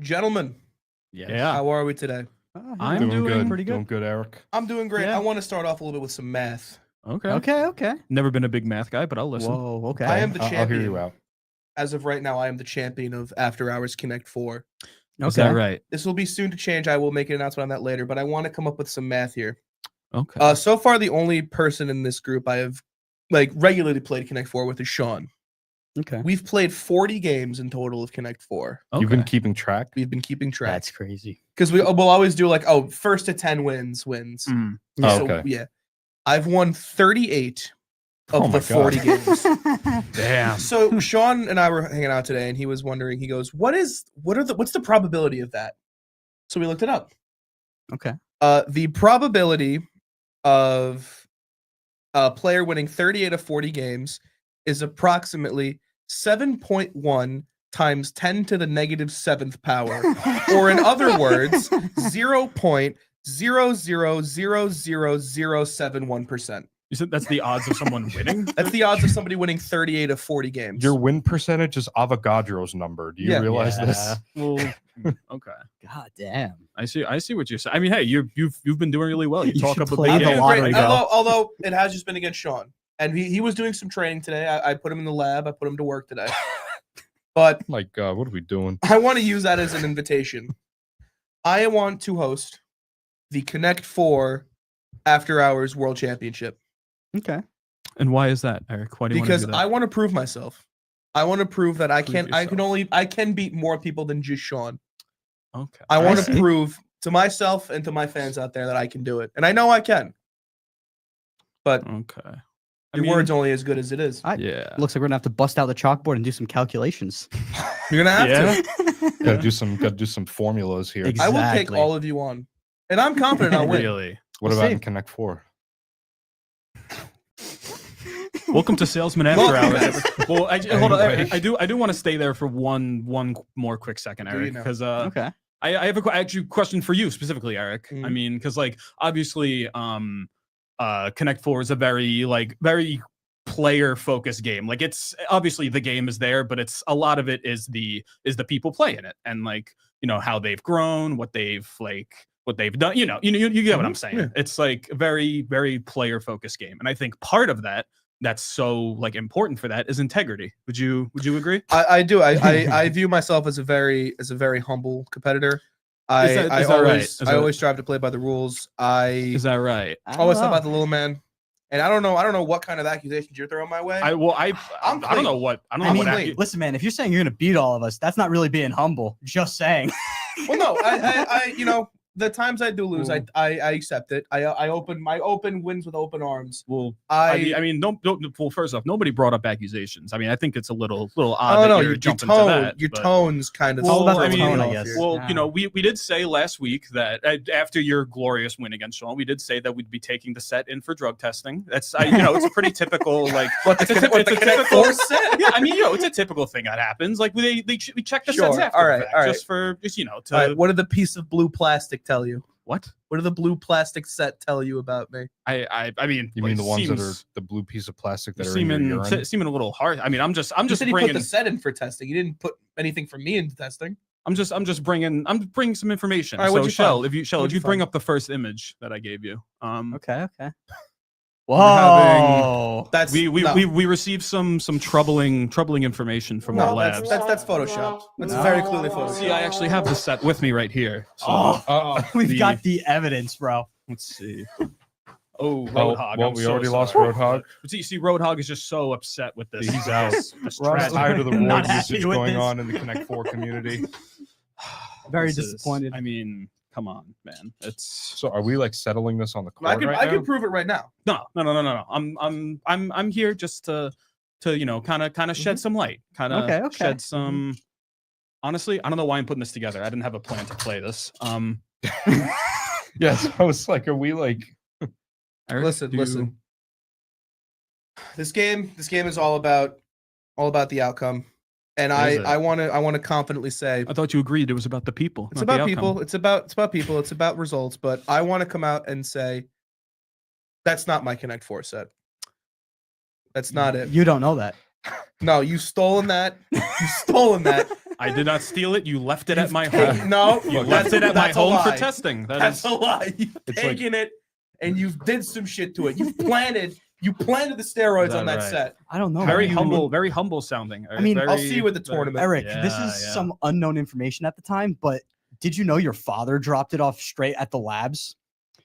Gentlemen, Yeah. how are we today? I'm doing pretty good. Doing good, Eric. I'm doing great. Yeah. I want to start off a little bit with some math. Okay. Never been a big math guy, but I'll listen. Whoa, okay. I am the champion. I'll hear you out. As of right now, I am the champion of After Hours Connect 4. Is that right? This will be soon to change. I will make an announcement on that later, but I want to come up with some math here. Okay. So far, the only person in this group I have regularly played Connect 4 with is Sean. Okay. We've played 40 games in total of Connect 4. You've been keeping track? We've been keeping track. That's crazy. Because we'll always do first to 10 wins. Mm. Oh, So, okay. yeah. I've won 38 of the 40 games. Damn. So Sean and I were hanging out today, and he was wondering. He goes, what's the probability of that?" So we looked it up. Okay. The probability of a player winning 38 of 40 games is approximately 7.1 times 10 to the negative 7th power, or in other words, 0.0000071%. You said that's the odds of someone winning? That's the odds of somebody winning 38 of 40 games. Your win percentage is Avogadro's number. Do you Yeah. realize this? Well, okay. God damn. I see what you're saying. I mean, hey, you've been doing really well. You You talk should up a play big the game. lottery, bro. although it has just been against Sean, and he was doing some training today. I put him in the lab. I put him to work today. But My God, what are we doing? I want to use that as an invitation. I want to host the Connect 4 After Hours World Championship Okay. And why is that, Eric? Why do you because want to do that? I want to prove myself. I want to prove that I Prove can beat more people than just Sean. Okay. I want to see. prove to myself and to my fans out there that I can do it, and I know I can. But Okay. your word's only as good as it is. Yeah. Looks like we're gonna have to bust out the chalkboard and do some calculations. You're gonna have Yeah. to. Gotta do some formulas here. Exactly. I will take all of you on, and I'm confident I'll win. Really. What We'll about see. in Connect 4? Welcome to Salesmen After Welcome Hours. Well, hold on. Anyway. I do want to stay there for one more quick second, Do you Eric, know? because Okay. I have actually question for you specifically, Eric. I Mhm. mean, because obviously Connect 4 is a very player focused game. Like, it's obviously the game is there, but it's a lot of it is the people playing it, and how they've grown, what they've done. You get what I'm saying. Yeah. It's like a very, very player focused game, and I think part of that's so important for that is integrity. Would you agree? I do. I view myself as a very humble competitor. I always strive to play by the rules. Is that right? Always thought about the little man. And I don't know what kind of accusations you're throwing my way. I don't know what I'm clean. Listen, man, if you're saying you're gonna beat all of us, that's not really being humble. Just saying. Well, no, I the times I do lose, I accept it. I open wins with open arms. Well, I mean, don't. Well, first off, nobody brought up accusations. I mean, I think it's a little I odd don't that know. you're Your jumping tone, to that. your but- tone's kind of. It's all about the I mean, tone, I off guess. here. Well, Yeah. we did say last week that after your glorious win against Sean, we did say that we'd be taking the set in for drug testing. That's it's a pretty typical What the Connect 4 set? Yeah, I mean, it's a typical thing that happens. Like we check the Sure. sets after All the right, fact, all right. just to All right, what did the piece of blue plastic tell you? what What did the blue plastic set tell you about me? I mean, You mean the ones that are seems- the blue piece of plastic that are in your seeming urine? seeming a little hard. I mean, I'm just You said he put bringing the set in for testing. You didn't put anything for me into testing. I'm bringing some information. All right, So what'd you Shell, find? if you What'd you bring find? up the first image that I gave you, Okay. We're Whoa. That's we no. received some troubling information from our No, labs. that's photoshopped. That's No. very clearly photoshopped. See, I actually have the set with me right here. So We've the- got the evidence, bro. let's see. Oh, Oh, Roadhog. well, I'm we so already lost sorry. Roadhog. But see, Roadhog is just so upset with this. He's out. This Roadhog- tragedy. Tired of the Not word happy usage with going this. on in the Connect 4 community. Very This is- disappointed. I mean, come on, man. It's So are we settling this on the court I can right now? prove it right now. no. I'm here just to kind of shed some light, kind of Okay. shed some. Honestly, I don't know why I'm putting this together. I didn't have a plan to play this. Yes, I was like, are we Eric, Listen, do you- listen. This game is all about the outcome, and Is it? I want to confidently say I thought you agreed it was about the people. it's not the about outcome. people. It's about people. It's about results. But I want to come out and say that's not my Connect 4 set. That's not it. You don't know that. No, you stolen that. You stolen that. I did not steal it. You left it at You've my taken- home. No, You that's left it at my that's a home for lie. testing. That's a lie. You've It's like- taken it and you've did some shit to it. You planted the steroids Is on that that right? set. I don't know. very man. very humble sounding. I mean, I'll see you at the tournament. Eric, this is Yeah. some unknown information at the time, but did you know your father dropped it off straight at the labs?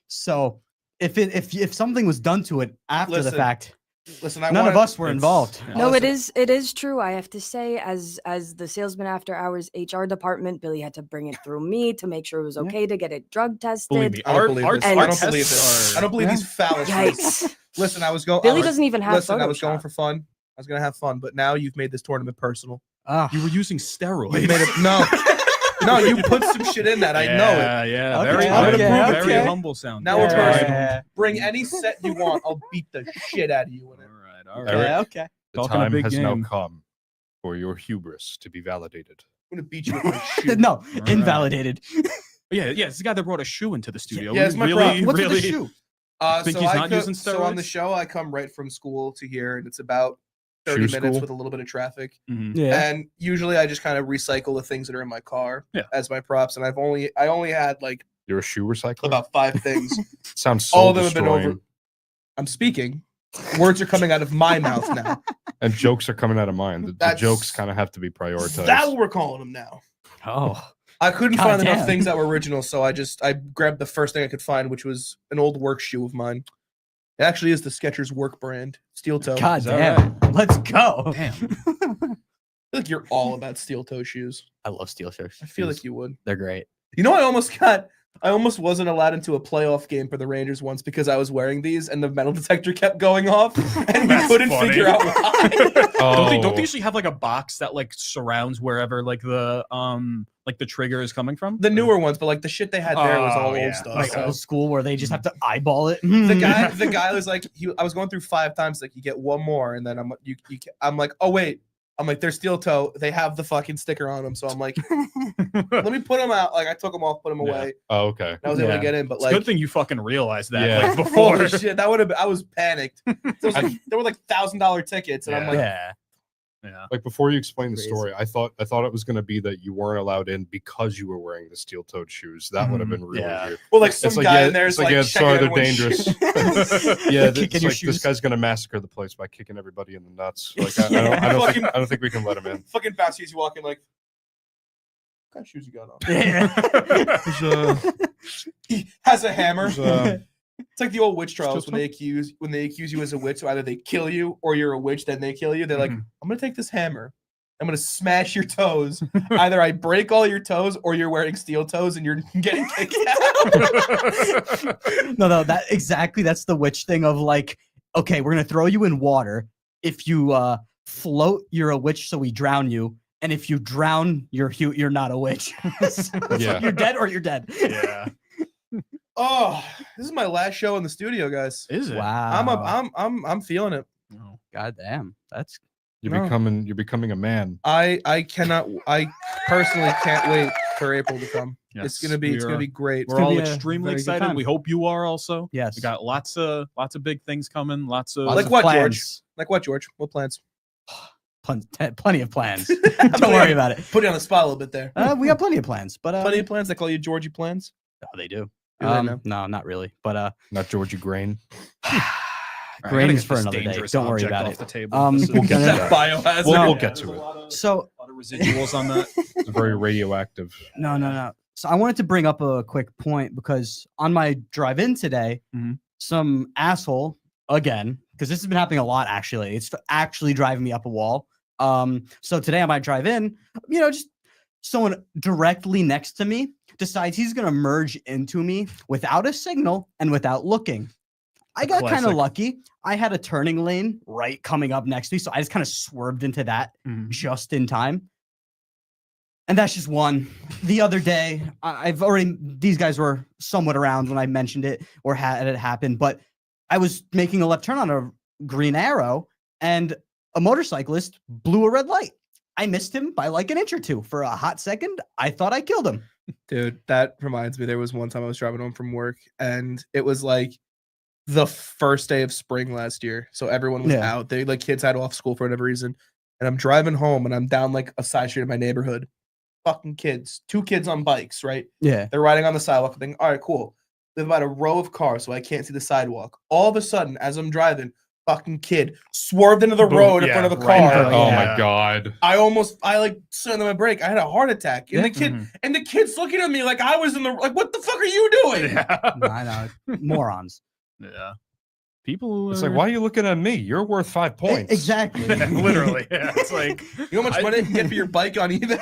So if something was done to it after the Listen, fact, Listen, none of us were It's- involved. yeah. No, Listen, it is true. I have to say, as the salesman after hours HR department, Billy had to bring it through me to make sure it was Yeah. okay to get it drug tested. Believe me, I don't our, believe our, this. and- I our don't believe tests this. are- I don't believe Yeah. these fallacies. Yikes! Listen, I was going. Billy doesn't even have Listen, I was going Photoshop. for fun. I was gonna have fun, but now you've made this tournament personal. Ah, You were using You steroids. made it no, no. You put some shit in that. I know it. Yeah, Okay, very, I'm gonna humble, prove it to very you. humble sound. Now we're Very personal. humble. Bring any set you want. I'll beat the shit out of you in it. All right. okay, okay. The Talking a time big has game. now come for your hubris to be validated. I'm gonna beat you with my shoe. No, right. invalidated. Yeah, it's the guy that brought a shoe into the studio. Yeah, it's my really, prop. What's really. with the shoe? Think So he's I not co- using so on the steroids? show, I come right from school to here, and it's about 30 Shoe minutes school? with a little bit of traffic. Mhm. Yeah. And usually, I just kind of recycle the things that are in my car Yeah. as my props. And I only had like You're a shoe recycler? about 5 things. Sounds so All of them have been over. destroying. I'm speaking. Words are coming out of my mouth now. And jokes are coming out of mine. The That's- jokes kind of have to be prioritized. That's what we're calling them now. Oh, I couldn't God find enough damn. things that were original, so I grabbed the first thing I could find, which was an old work shoe of mine. It actually is the Skechers work brand, steel toe. God Is that damn. Let's go. Damn. I feel like you're all about steel toe shoes. I love steel shirts. I feel like you would. They're great. You know, I almost wasn't allowed into a playoff game for the Rangers once because I was wearing these and the metal detector kept going off and we That's couldn't funny. figure out why. Don't Oh. they usually have like a box that like surrounds wherever like the trigger is coming from? The newer ones, but like the shit they had there was all Oh, yeah. old stuff. Like so. old school where they just have to eyeball it. The guy was like, I was going through 5 times, like you get one more, and then I'm like, oh wait, I'm like, they're steel toe, they have the fucking sticker on them, so I'm like, let me put them out. Like I took them off, put them Yeah. away. Oh, okay. And I was able to Yeah. get in, but It's like, a good thing you fucking realized that Yeah. like before. holy shit, that would have. I was panicked. There were like $1,000 tickets, and I'm like, Yeah. Yeah. Like before you explain the Crazy. story, I thought it was going to be that you weren't allowed in because you were wearing the steel-toed shoes. That would have been really Yeah. weird. well, like It's some like, guy yeah, in there it's is like, like, yeah, checking sorry, they're everyone's dangerous. shit. Yeah, Kicking it's your like shoes. this guy's going to massacre the place by kicking everybody in the nuts. Like I don't think we can let him in. Fucking fast as you walk in, like, what kind of shoes you got on? Yeah. He has a hammer. There's, It's like the old witch trials Still when they accuse you as a witch. So either they kill you or you're a witch, then they kill you. They're like, Mhm. I'm gonna take this hammer. I'm gonna smash your toes. Either I break all your toes or you're wearing steel toes and you're getting kicked out. No, that's the witch thing of like, okay, we're gonna throw you in water. If you float, you're a witch, so we drown you. And if you drown, you're not a witch. So Yeah. you're dead or you're dead. Yeah. Oh, this is my last show in the studio, guys. Is it? Wow. I'm feeling it. Oh. God damn. That's you're No. becoming a man. I personally can't wait for April to come. It's Yes, gonna be we are- great. We're gonna all be a extremely very good excited. time. We hope you are also. yes. We got lots of big things coming. Lots of Like of what, George? plans. Like what, George? What plans? Plenty of plans. Don't worry about it. Put you on the spot a little bit there. We got plenty of plans, but Plenty of plans. They call you Georgie Plans. oh, they do. Do they now? No, not really. But Not Georgie Grain. All right, I grain gotta is get for this another day. dangerous Don't worry object about off it. The table. Um, This is- we'll get to That biohazard. We'll get there's to a it. lot of- So lot of residuals on that. It's very radioactive. no. So I wanted to bring up a quick point because on my drive-in today, Mhm. some asshole again, because this has been happening a lot actually. It's actually driving me up a wall. So today on my drive-in, just someone directly next to me decides he's gonna merge into me without a signal and without looking. I got kind of classic. lucky. I had a turning lane right coming up next to me, so I just kind of swerved into that Mhm. just in time. And that's just one. The other day, these guys were somewhat around when I mentioned it or had it happen, but I was making a left turn on a green arrow and a motorcyclist blew a red light. I missed him by like an inch or two. For a hot second, I thought I killed him. Dude, that reminds me. There was one time I was driving home from work, and it was like the first day of spring last year. So everyone was Yeah. out. Kids had off school for whatever reason. And I'm driving home, and I'm down like a side street in my neighborhood, fucking kids, 2 kids on bikes, right? Yeah. They're riding on the sidewalk. I'm thinking, all right, cool. There's about a row of cars, so I can't see the sidewalk. All of a sudden, as I'm driving, fucking kid swerved into the Boom, road in front of the right in car. front of- Oh Yeah. my god. I like slammed on my brake. I had a heart attack. And Yeah. the kid's looking at me like I was in the like, what the fuck are you doing? Yeah. No, I know. Morons. Yeah. People It's are... like, why are you looking at me? You're worth 5 points. Exactly. Literally. Yeah. It's like You know how much money you can get for your bike on eBay?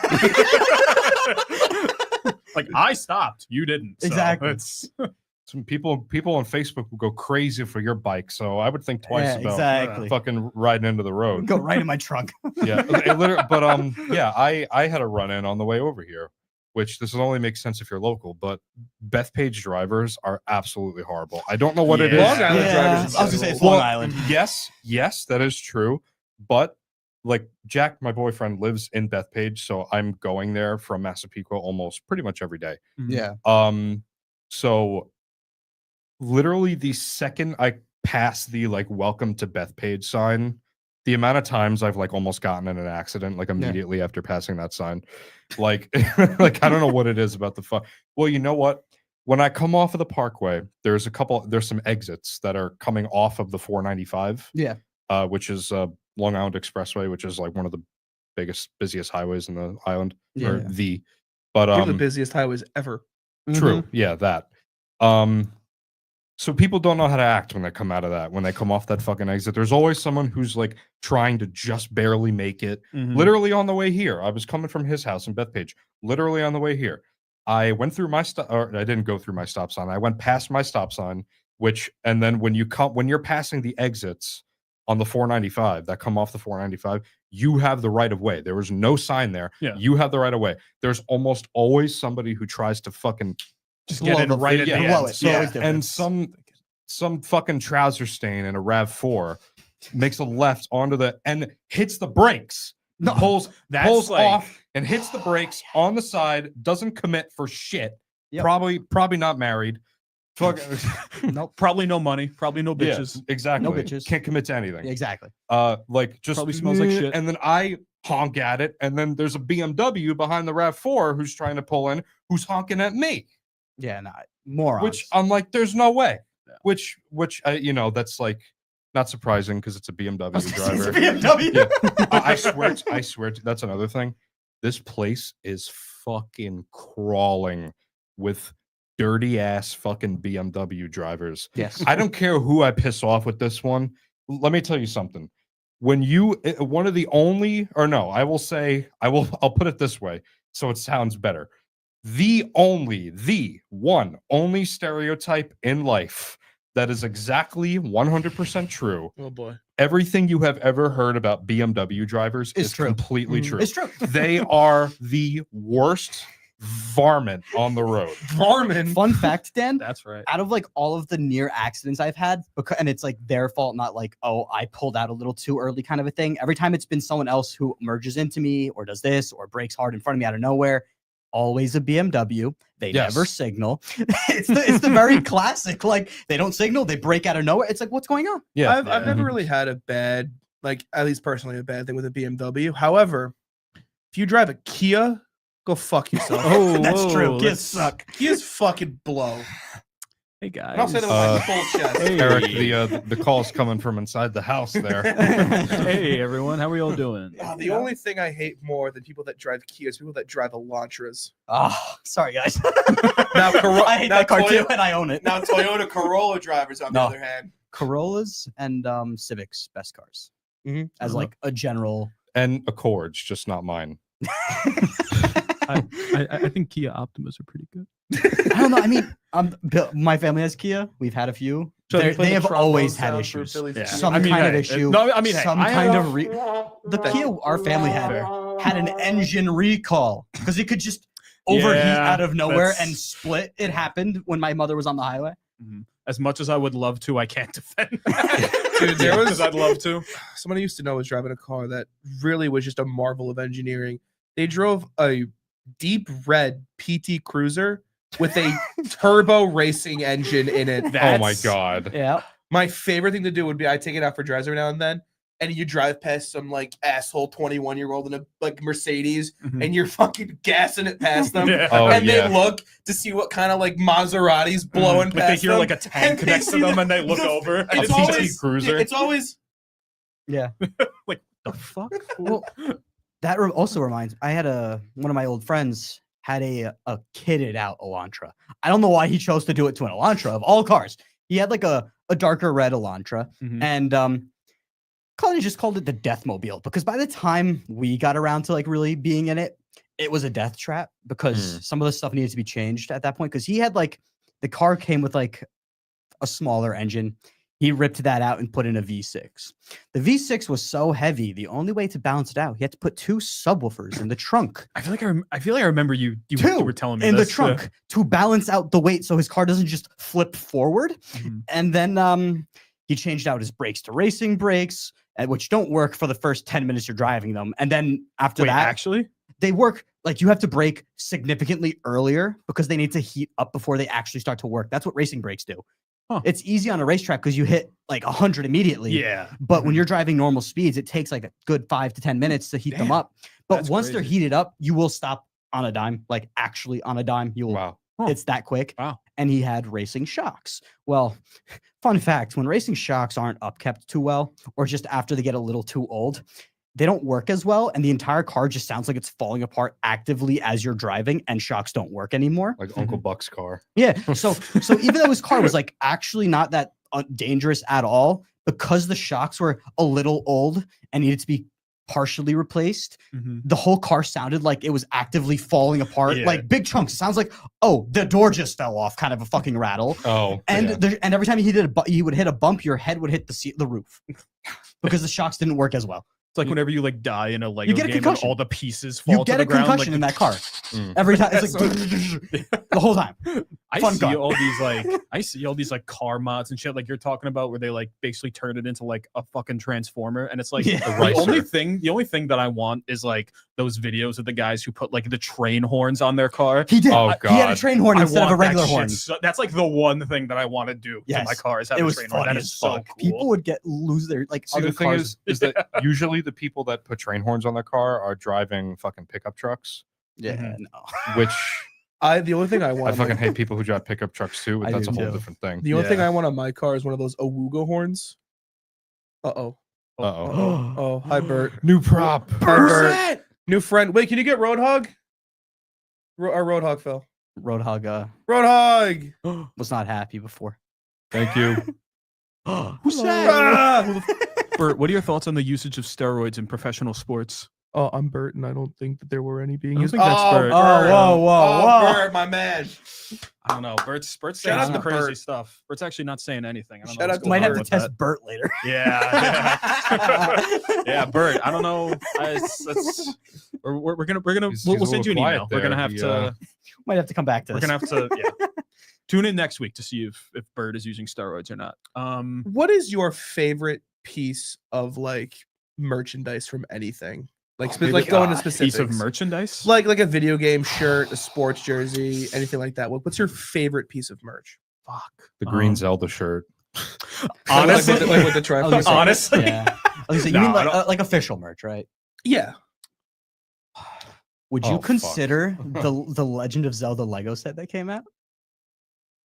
like I stopped. You didn't. So Exactly. It's Some people on Facebook will go crazy for your bike, so I would think twice Yeah, about exactly. fucking riding into the road. Go right in my trunk. Yeah, but yeah, I had a run in on the way over here, which this will only make sense if you're local, but Bethpage drivers are absolutely horrible. I don't know what it is. Long Island Yeah, drivers. I was gonna say it's Well, Long Island. Yes, that is true. But like Jack, my boyfriend, lives in Bethpage, so I'm going there from Massapequa almost pretty much every day. Yeah. So literally the second I pass the like welcome to Bethpage sign, the amount of times I've like almost gotten in an accident like immediately after passing that sign. Like like I don't know what it is about the fuck. Well, you know what? When I come off of the parkway, there's some exits that are coming off of the 495. Yeah. Which is Long Island Expressway, which is like one of the busiest highways in the island. Yeah. Or the but One of the busiest highways ever. true. Yeah, that. So people don't know how to act when they come out of that, when they come off that fucking exit. There's always someone who's like trying to just barely make it. Literally on the way here, I was coming from his house in Bethpage. Literally on the way here, I went through my stop, or I didn't go through my stop sign. I went past my stop sign, and then when you're passing the exits on the 495 that come off the 495, you have the right of way. There was no sign there. Yeah. You have the right of way. There's almost always somebody who tries to fucking just get in right at the yeah, end. it. yeah, Always different. and some fucking trouser stain in a RAV4 makes a left onto and hits the brakes. No, pulls That's like, off and hits the brakes on the side. Doesn't commit for shit. Yep. Probably not married. Nope. probably no money. Probably no Yeah, bitches. exactly. No bitches. Can't commit to anything. Exactly. Like just Probably smells like shit. And then I honk at it, and then there's a BMW behind the RAV4 who's trying to pull in, who's honking at me. Yeah, no, morons. Which I'm like, there's no way. Yeah. Which that's like not surprising because it's a BMW It's a driver. BMW. Yeah. I swear to, that's another thing. This place is fucking crawling with dirty ass fucking BMW drivers. Yes. I don't care who I piss off with this one. Let me tell you something. When one of the only, or no, I'll put it this way so it sounds better. The one only stereotype in life that is exactly 100% true. Oh boy. Everything you have ever heard about BMW drivers is true. completely true. It's true. They are the worst varmint on the road. Varmint. Fun fact, Dan. That's right. Out of like all of the near accidents I've had, and it's like their fault, not like, oh, I pulled out a little too early kind of a thing. Every time it's been someone else who merges into me or does this or brakes hard in front of me out of nowhere, always a BMW. They Yes. never signal. it's the very classic. Like they don't signal, they break out of nowhere. It's like, what's going on? Yeah. I've never really had a bad, like at least personally, a bad thing with a BMW. However, if you drive a Kia, go fuck yourself. That's true. whoa, Kids let's- suck. Kias fucking blow. Hey guys. And I'll say that with my full chest. Hey. Eric, the call's coming from inside the house there. Hey everyone, how are y'all doing? The only thing I hate more than people that drive Kias is people that drive Elantras. Oh, sorry guys. Now, I hate now that car too, Toyota- and I own it. Now Toyota Corolla drivers, on the No. other hand, Corollas and Civics, best cars. Mhm. As like a general. And Accords, just not mine. I think Kia Optimas are pretty good. I don't know. I mean, my family has Kia. We've had a few. So They play the have trombone always had sound for issues. Philly's Yeah. Kia. Some I mean, kind of hey, issue. no, I mean, hey, some I kind have- of the Kia our family had an engine recall because it could just overheat Yeah, out of nowhere that's- and split. It happened when my mother was on the highway. As much as I would love to, I can't defend that. Dude, there was- because I'd love to. Someone I used to know was driving a car that really was just a marvel of engineering. They drove a deep red PT Cruiser with a turbo racing engine in it. Oh my god. Yeah. My favorite thing to do would be I take it out for drives every now and then. and you drive past some like asshole 21-year-old in a like Mercedes, Mhm. and you're fucking gassing it past them, Yeah. Oh, and yeah. they look to see what kind of like Maseratis blowing Like they past hear them, like a tank and they next to see them, the- and they look the- over. and And it's a PT always Cruiser. It's always Yeah. like the fuck. Well, that also reminds I had one of my old friends had a kitted out Elantra. I don't know why he chose to do it to an Elantra of all cars. He had like a darker red Elantra, Mhm. and Colin just called it the Deathmobile because by the time we got around to like really being in it, it was a death trap because some of the stuff needed to be changed at that point because he had like the car came with like a smaller engine. He ripped that out and put in a V6. The V6 was so heavy, the only way to balance it out, he had to put 2 subwoofers in the trunk. I feel like I remember you Two were telling me in this. the trunk to balance out the weight so his car doesn't just flip forward. Mhm. And then he changed out his brakes to racing brakes, which don't work for the first 10 minutes you're driving them. And then after Wait, that, actually, they work like you have to brake significantly earlier because they need to heat up before they actually start to work. That's what racing brakes do. Huh. It's easy on a racetrack because you hit like 100 immediately. yeah. But when Mhm. you're driving normal speeds, it takes like a good 5 to 10 minutes to heat them Damn, up. But that's once they're crazy. heated up, you will stop on a dime, like actually on a dime. You will. Wow. Huh. It's that quick. Wow. And he had racing shocks. Well, fun fact: when racing shocks aren't upkept too well, or just after they get a little too old, they don't work as well, and the entire car just sounds like it's falling apart actively as you're driving, and shocks don't work anymore. Like Uncle Buck's car. Yeah. So even though his car was like actually not that dangerous at all, because the shocks were a little old and needed to be partially replaced, Mhm. the whole car sounded like it was actively falling apart, Yeah. like big chunks. It sounds like, oh, the door just fell off, kind of a fucking rattle. Oh. And yeah. and every time he would hit a bump, your head would hit the roof because the shocks didn't work as well. It's like whenever you like die in a Lego get a game and concussion. all the pieces fall You to get the a ground. concussion Like, in that car Mm. every time. It's like the whole time. I Fun see car. all these like car mods and shit like you're talking about where they like basically turn it into like a fucking transformer, and it's like Yeah. The the only thing that I want is like those videos of the guys who put like the train horns on their car. He did. Oh, He had a God. train horn I instead of a want that regular shit horn. so- that's like the one thing that I want to do to my Yes. car is have It a was train horn. funny That as is so fuck. cool. People would lose their like See, other the thing cars. is that usually the people that put train horns on their car are driving fucking pickup trucks, Yeah, Mhm. no. which the only thing I I want. fucking hate people who drive pickup trucks too, but I that's do a whole too. different thing. The only thing Yeah. I want on my car is one of those Awuga horns. Uh-oh. Oh, hi Bert. New prop. Hi, Bert. New friend. Wait, can you get Roadhog? Our Roadhog fell. Roadhog Roadhog. was not happy before. Thank you. Who's Ah! Bert, what are your thoughts on the usage of steroids in professional sports? Oh, I'm Bert, and I don't think that there were any being I don't used. think that's Bert. Oh, whoa. Bert, my man. I don't know. Bert's Shout saying out some to crazy Bert. stuff. Bert's actually not saying anything. I don't Shout know out what's to going Might on have to with test that. Bert later. Yeah. Yeah, Bert. I don't know. We're gonna He's we'll a send you an little email. quiet We're gonna there. have He, to Might have to come back to we're this. gonna have to yeah. Tune in next week to see if Bert is using steroids or not. What is your favorite piece of like merchandise from anything? Like, like going to specifics. piece of merchandise. Like a video game shirt, a sports jersey, anything like that. What's your favorite piece of merch? Fuck. The green Zelda shirt. Honestly, like with the I was gonna trifle. say- honestly, yeah. I was gonna say, No, you mean I like official merch, right? Yeah. Would Oh, you fuck. consider the Legend of Zelda Lego set that came out?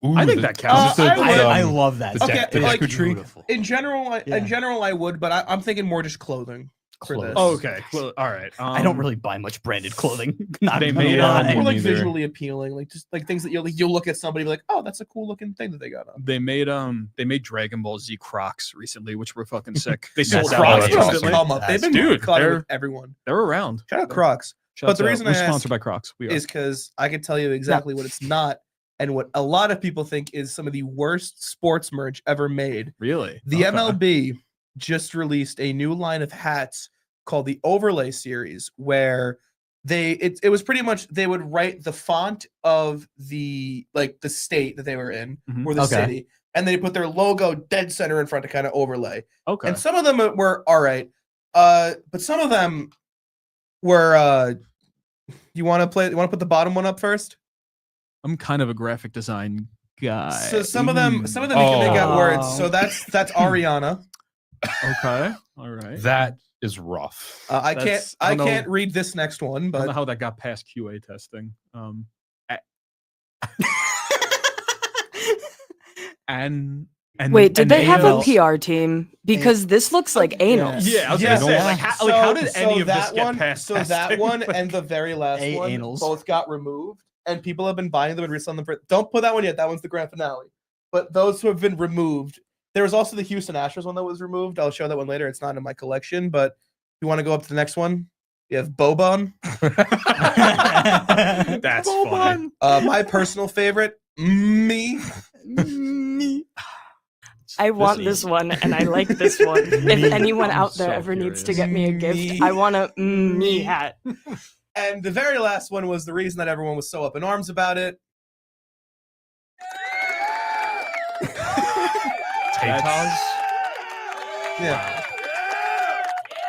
I think that counts. I would. I love that. the set. Okay, deck- the like- Deku-tree? Beautiful. In general, Yeah. I would, but I'm thinking more just clothing for Clothes. this. Oh, okay. Well, all right. I don't really buy much branded clothing. Not They gonna made, lie. More like neither. visually appealing, like just like things that you'll look at somebody and be like, oh, that's a cool looking thing that they got on. They made Dragon Ball Z Crocs recently, which were fucking sick. They That's sold out Crocs that's have awesome. instantly. come up. They've been Dude, caught they're- with everyone. They're around. Shout out Crocs. Shouts the out. reason We're I asked sponsored by Crocs. We are. Is because I can tell you exactly what it's not, and what a lot of people think is some of the worst sports merch ever made. Really? The Okay. MLB just released a new line of hats called the Overlay Series, where it was pretty much they would write the font of the state that they were in Mhm. or the Okay. city, and they put their logo dead center in front to kind of overlay. Okay. And some of them were all right, but some of them were. You want to put the bottom one up first? I'm kind of a graphic design guy. So some of them you can make out words. So that's Ariana. Okay. All right. That is rough. I That's- can't. I I don't can't know. read this next one, I don't know but how that got past QA testing. And Wait, did they have a anals- PR team? Because this looks like anals. Yeah, I was Yeah. gonna say, like, how did any of this that get one, past So that testing? one Like, and the very last A one anals. both got removed, and people have been buying them and reselling them for. Don't put that one yet. That one's the grand finale. But those who have been removed, there was also the Houston Astros one that was removed. I'll show that one later. It's not in my collection, but you want to go up to the next one? You have Bobon. That's funny. My personal favorite, me. I want this one and I like this one. If anyone I'm out there so ever needs to curious. get me a gift, Me. I want a me hat. And the very last one was the reason that everyone was so up in arms about it. Tataz? Yeah.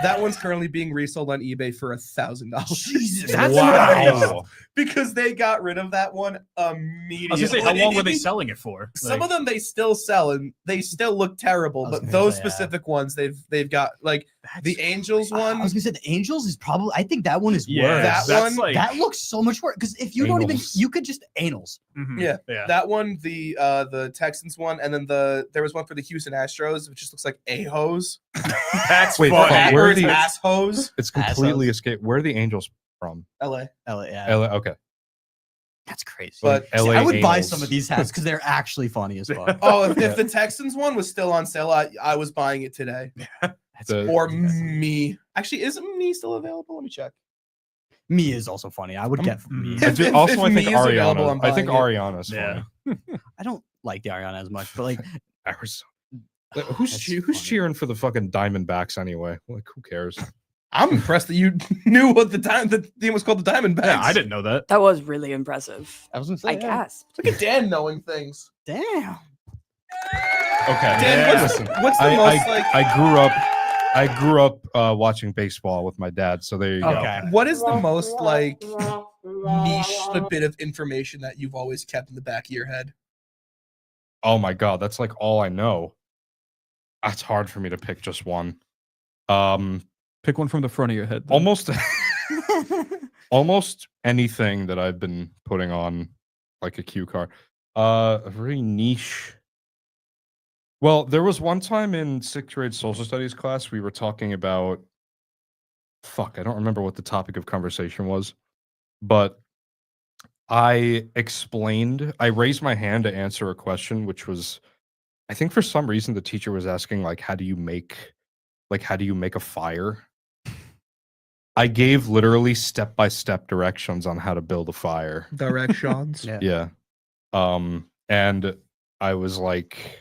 That one's currently being resold on eBay for $1,000. Jesus. That's Wow. Because they got rid of that one immediately. I was gonna say, how long were they selling it for? Some of them they still sell and they still look terrible, I was but gonna those say, yeah. specific ones they've got like the Angels I one. was gonna say the Angels is probably. I think that one is Yeah, worse. That that's one- like That looks so much worse because if you don't even, Anals. you could just anals. mhm, Yeah. yeah. That one, the Texans one, and then there was one for the Houston Astros, which just looks like a hose. That's Wait, funny. fuck, Or where are it's the- ass hose. It's completely Assholes. escaped. Where are the Angels from? LA. Yeah, LA, okay. that's crazy. But See, LA I would buy anals. some of these hats because they're actually funny as fuck. oh, if Yeah. the Texans one was still on sale, I was buying it today. That's The- Or me. Actually, isn't me still available? Let me check. me is also funny. I would get me. Mhm. I If- do- if- also, if I think me is available, Ariana. I'm I think buying Ariana's Yeah. funny. I don't like the Ariana as much, but like, Arizona. Who's that's who's funny. cheering for the fucking Diamondbacks anyway? Like, who cares? I'm impressed that you knew what the team was called, the Diamondbacks. Yeah, I didn't know that. That was really impressive. I was gonna say, I guess. Look at Dan knowing things. Damn. Okay, Dan, Yeah. listen. what's the I, most I, like? I grew up watching baseball with my dad, so there you go. Okay. What is the most like niche bit of information that you've always kept in the back of your head? Oh my god, that's like all I know. It's hard for me to pick just one. Pick one from the front of your head. then. Almost almost anything that I've been putting on like a cue card. A very niche. Well, there was one time in 6th grade social studies class we were talking about fuck, I don't remember what the topic of conversation was, but I raised my hand to answer a question, which was, I think for some reason the teacher was asking like, how do you make a fire? I gave literally step-by-step directions on how to build a fire. Directions. Yeah. Yeah. And I was like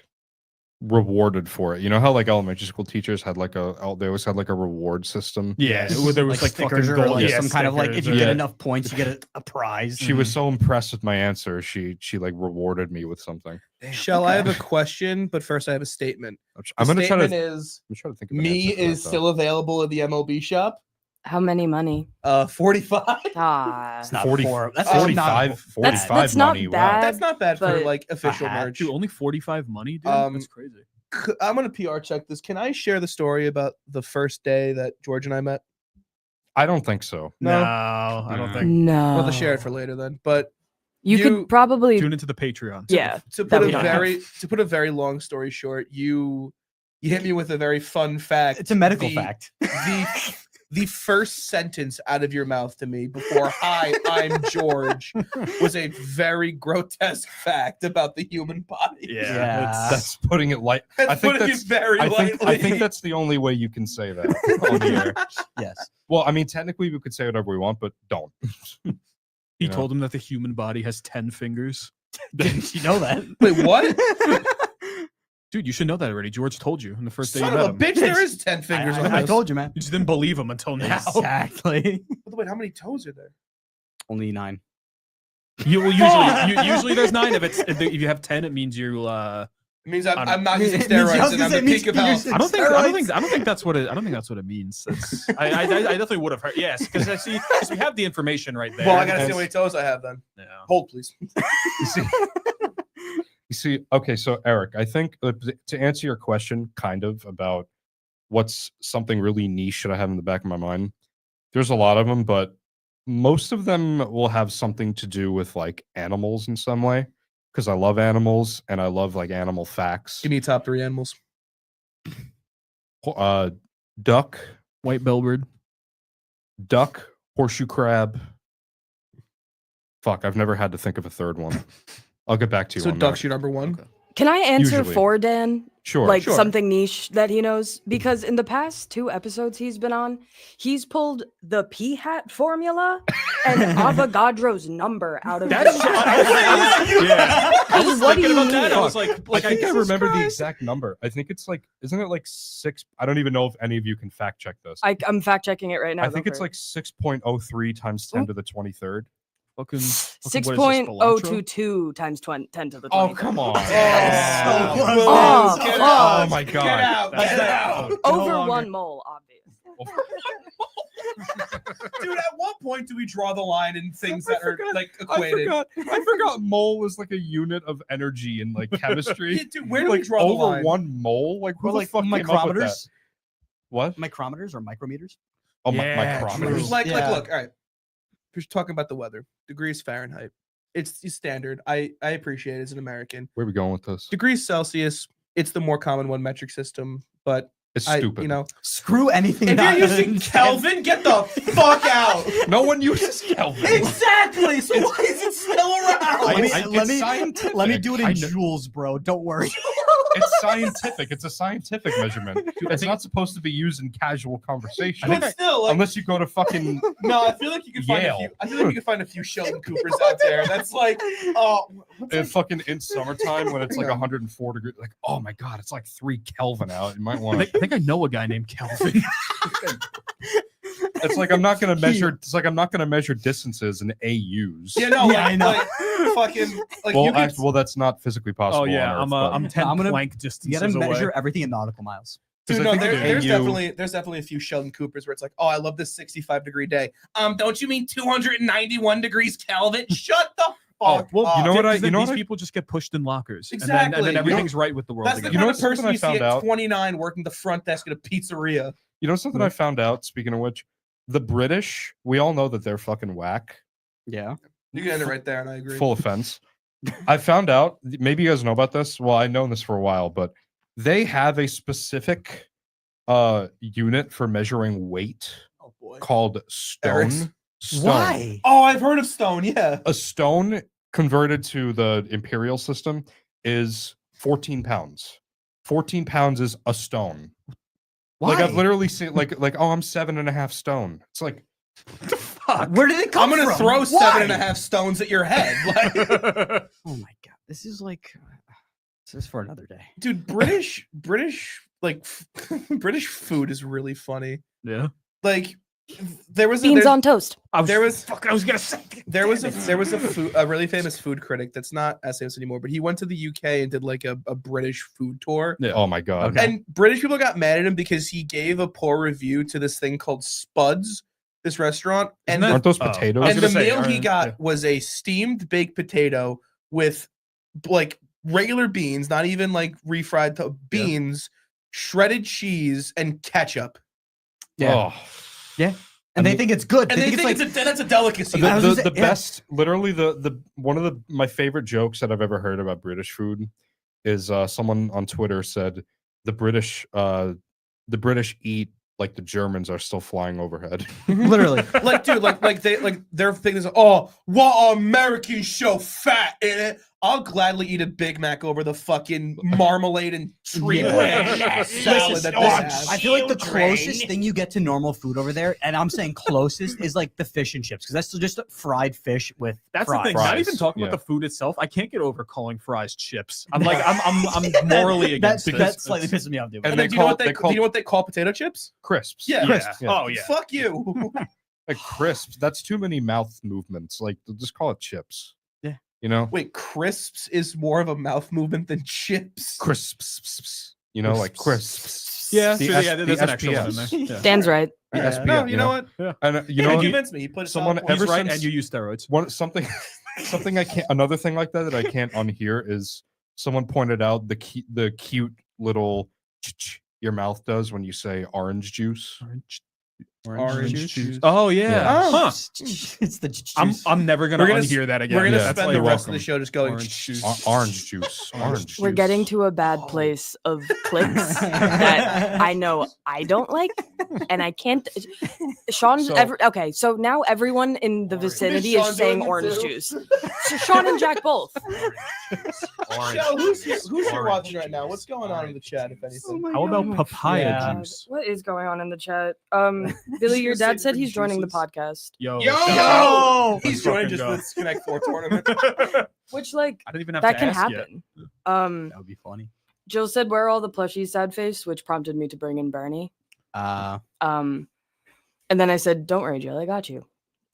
rewarded for it. You know how like elementary school teachers had like they always had like a reward system? Yeah, there was like stickers fucking or gold. like Yeah, some kind of like if you stickers get Yeah. enough points, you get a prize. She was so impressed with my answer, she like rewarded me with something. Shall I have a question? But first, I have a statement. I'm The gonna try to statement is think of an me answer for that, is though. still available at the MLB shop. How many money? 45. Ah, It's not 40 4. That's 45 45 That's not money. Wow. bad. That's not bad for But like official hat, merch. Dude, only 45 money, dude. Um, That's crazy. I'm gonna PR check this. Can I share the story about the first day that George and I met? I don't think so. No. I don't think. no. I'll have to share it for later then. But You you- could probably. Tune into the Patreon. Yeah. to That put we a don't have. very long story short, you hit me with a very fun fact. It's a medical The- fact. The first sentence out of your mouth to me before "Hi, I'm George" was a very grotesque fact about the human body. Yeah. Yeah. That's putting it light. That's I think putting that's it very I lightly. think that's the only way you can say that on the air. Yes. Well, I mean, technically we could say whatever we want, but don't. He You know? told him that the human body has 10 fingers. Didn't you know that? Wait, what? Dude, you should know that already. George told you on the first day Son you of met a him. bitch! There is 10 fingers on I this. told you, man. You just didn't believe him until now. Exactly. Wait, how many toes are there? Only 9. You will usually there's 9. If you have 10, it means you. It means I'm I'm- not using It means- I was steroids and gonna I'm say the it means peak of fingers health. I don't think. Steroids? I don't think that's what it. I don't think that's what it means. It's, I definitely would have heard. Yes, because I see. Because we have the information right there. Well, I gotta see Because- how many toes I have then. Yeah. Hold, please. You see, okay, so Eric, I think to answer your question, kind of about what's something really niche that I have in the back of my mind. There's a lot of them, but most of them will have something to do with like animals in some way, because I love animals and I love like animal facts. Give me top 3 animals. Duck, White billbird. duck, horseshoe crab. Fuck, I've never had to think of a third one. I'll get back to you So on duck's that. your number 1. Okay. Can I answer Usually. for Dan? Sure. Like Sure. something niche that he knows? Because in the past 2 episodes he's been on, he's pulled the P hat formula and Avogadro's number out of That's his hat. yeah. I was What do thinking you about that. I mean? was like I think I Jesus remember the Christ. exact number. I think it's like, isn't it like 6? I don't even know if any of you can fact check this. I'm fact checking it right now. I think it's like 6.03 times 10 to the 23rd. fucking six what is this, point cilantro? 022 times 10 to the 20. Oh, come on. Yes. Oh, So please, Oh, get fuck. out. Oh my God. Get out. That's Get it. out. Over No 1 mole, obvious. Dude, at what point do we draw the line in things that are like equated? I forgot mole was like a unit of energy in like chemistry. Yeah, dude, where do like we draw the over line? 1 mole? Like who Or the like fuck came up with that? micrometers, What? micrometers or micrometers. Oh, Yeah, micrometers. true. Like, Yeah. look, all right. We're talking about the weather. Degrees Fahrenheit. It's standard. I appreciate it as an American. Where are we going with this? Degrees Celsius, it's the more common one metric system, but It's I, stupid. you know, Screw anything. if you're other using than- Kelvin, get the fuck out. No one uses Kelvin. Exactly. So why is it still around? Let me, I- let it's me, scientific. let me do it I in know. joules, bro. Don't worry. It's scientific. It's a scientific measurement. It's not supposed to be used in casual conversation. But still, like, Unless you go to fucking no, I feel like you could find a Yale. few. I feel like you could find a few Sheldon Coopers out there. That's like, oh, fucking in summertime when it's like Yeah. 104 degrees. Like, oh my God, it's like 3 Kelvin out. You might want I to. think I know a guy named Kelvin. It's like I'm not gonna measure. It's like I'm not gonna measure distances in AUs. yeah, no, Yeah, I know. Like, fucking, like Well, you could, well, that's not physically possible. Oh yeah, on Earth, I'm but- 10 I'm gonna- plank You distances gotta away. measure everything in nautical miles. dude, 'cause I no, think there's AU definitely a few Sheldon Coopers where it's like, oh, I love this 65-degree day. Don't you mean 291 degrees Kelvin? Shut the Oh, fuck well, up. you know what I- Because then you know these what I- people just get pushed in lockers, and Exactly. then You know- everything's right with the world That's the again. You kind know of person something I you see found at out? 29 working the front desk at a pizzeria. You know something I found out? Speaking of which, the British, we all know that they're fucking whack. Yeah. You can end it right there, and I agree. Full offense. I found out, maybe you guys know about this. Well, I've known this for a while, but they have a specific unit for measuring weight Oh boy. called Eric's. stone. Stone. Why? Oh, I've heard of stone. Yeah. A stone converted to the imperial system is 14 pounds. 14 pounds is a stone. Why? Like I've literally seen like oh, I'm 7.5 stone. It's like Where did it come I'm from? gonna throw Why? 7.5 stones at your head. Like, Oh my god, this is like this is for another day. dude, British like British food is really funny. Yeah, Like there was Beans there's- on toast. I was I was gonna say there was a really famous food critic that's not as famous anymore, but he went to the UK and did like a British food tour. Yeah. oh my god. Okay. And British people got mad at him because he gave a poor review to this thing called Spuds, this restaurant. And Aren't those Oh. potatoes? I was and the gonna say, meal he aren't- got yeah. was a steamed baked potato with like regular beans, not even like refried beans, shredded cheese, and ketchup. Oh. And they think it's good. And they think think it's like that's a delicacy. The, I was the, gonna say, the yeah. best, literally the one of my favorite jokes that I've ever heard about British food is someone on Twitter said the British eat like the Germans are still flying overhead. literally. like, dude, like their thing is, oh, what Americans show fat in it. I'll gladly eat a Big Mac over the fucking marmalade and tree Yeah. branch salad that they Listen, have. I feel like the closest thing you get to normal food over there, and I'm saying closest, is like the fish and chips because that's still just fried fish with That's fries. the thing. Not Fries, even talking yeah. about the food itself. I can't get over calling fries chips. I'm like, I'm morally against it. That slightly pisses me off, dude. And And then they do you know call what it- they, they call- do you know what they call potato chips? Crisps. Yeah. Yeah. Yeah. Oh yeah. Fuck you. Like crisps. That's too many mouth movements. Like just call it chips. Yeah. You know? Wait, crisps is more of a mouth movement than chips. Crisps. You know, like crisps. Yeah, The sure, S- yeah. the There's an extra one in SPS. there. Yeah. Dan's right. The Yeah. SPF, No, you know what? And You you know, he convinced me. He put a someone solid point. He's ever right, since- and you use steroids. something I can't, another thing like that I can't unhear is someone pointed out the cute little your mouth does when you say orange juice? Orange juice. Oh yeah. Yeah. Oh. Huh. It's the juice. I'm never gonna We're gonna unhear that again. We're gonna Yeah, spend like- the You're rest of welcome. the show just going. Orange juice. Orange juice. Orange We're juice. getting to a bad place of clicks that I know I don't like, and I can't. Sean's So- okay. So now everyone in the vicinity Sean is saying doing it orange too? juice. So Sean and Jack both. Yo, who's here watching right now? What's going on in the chat, if anything? How about papaya Yeah. juice? What is going on in the chat? Billy, your gonna dad say said he's different joining the juices. podcast. Yo. Yo! Let's He's joining fucking just go. for this Connect 4 tournament. Which like I didn't even have that to can ask yet. happen. That would be funny. Jill said, "Where are all the plushies, sad face?" Which prompted me to bring in Bernie. And then I said, "Don't worry, Jill, I got you."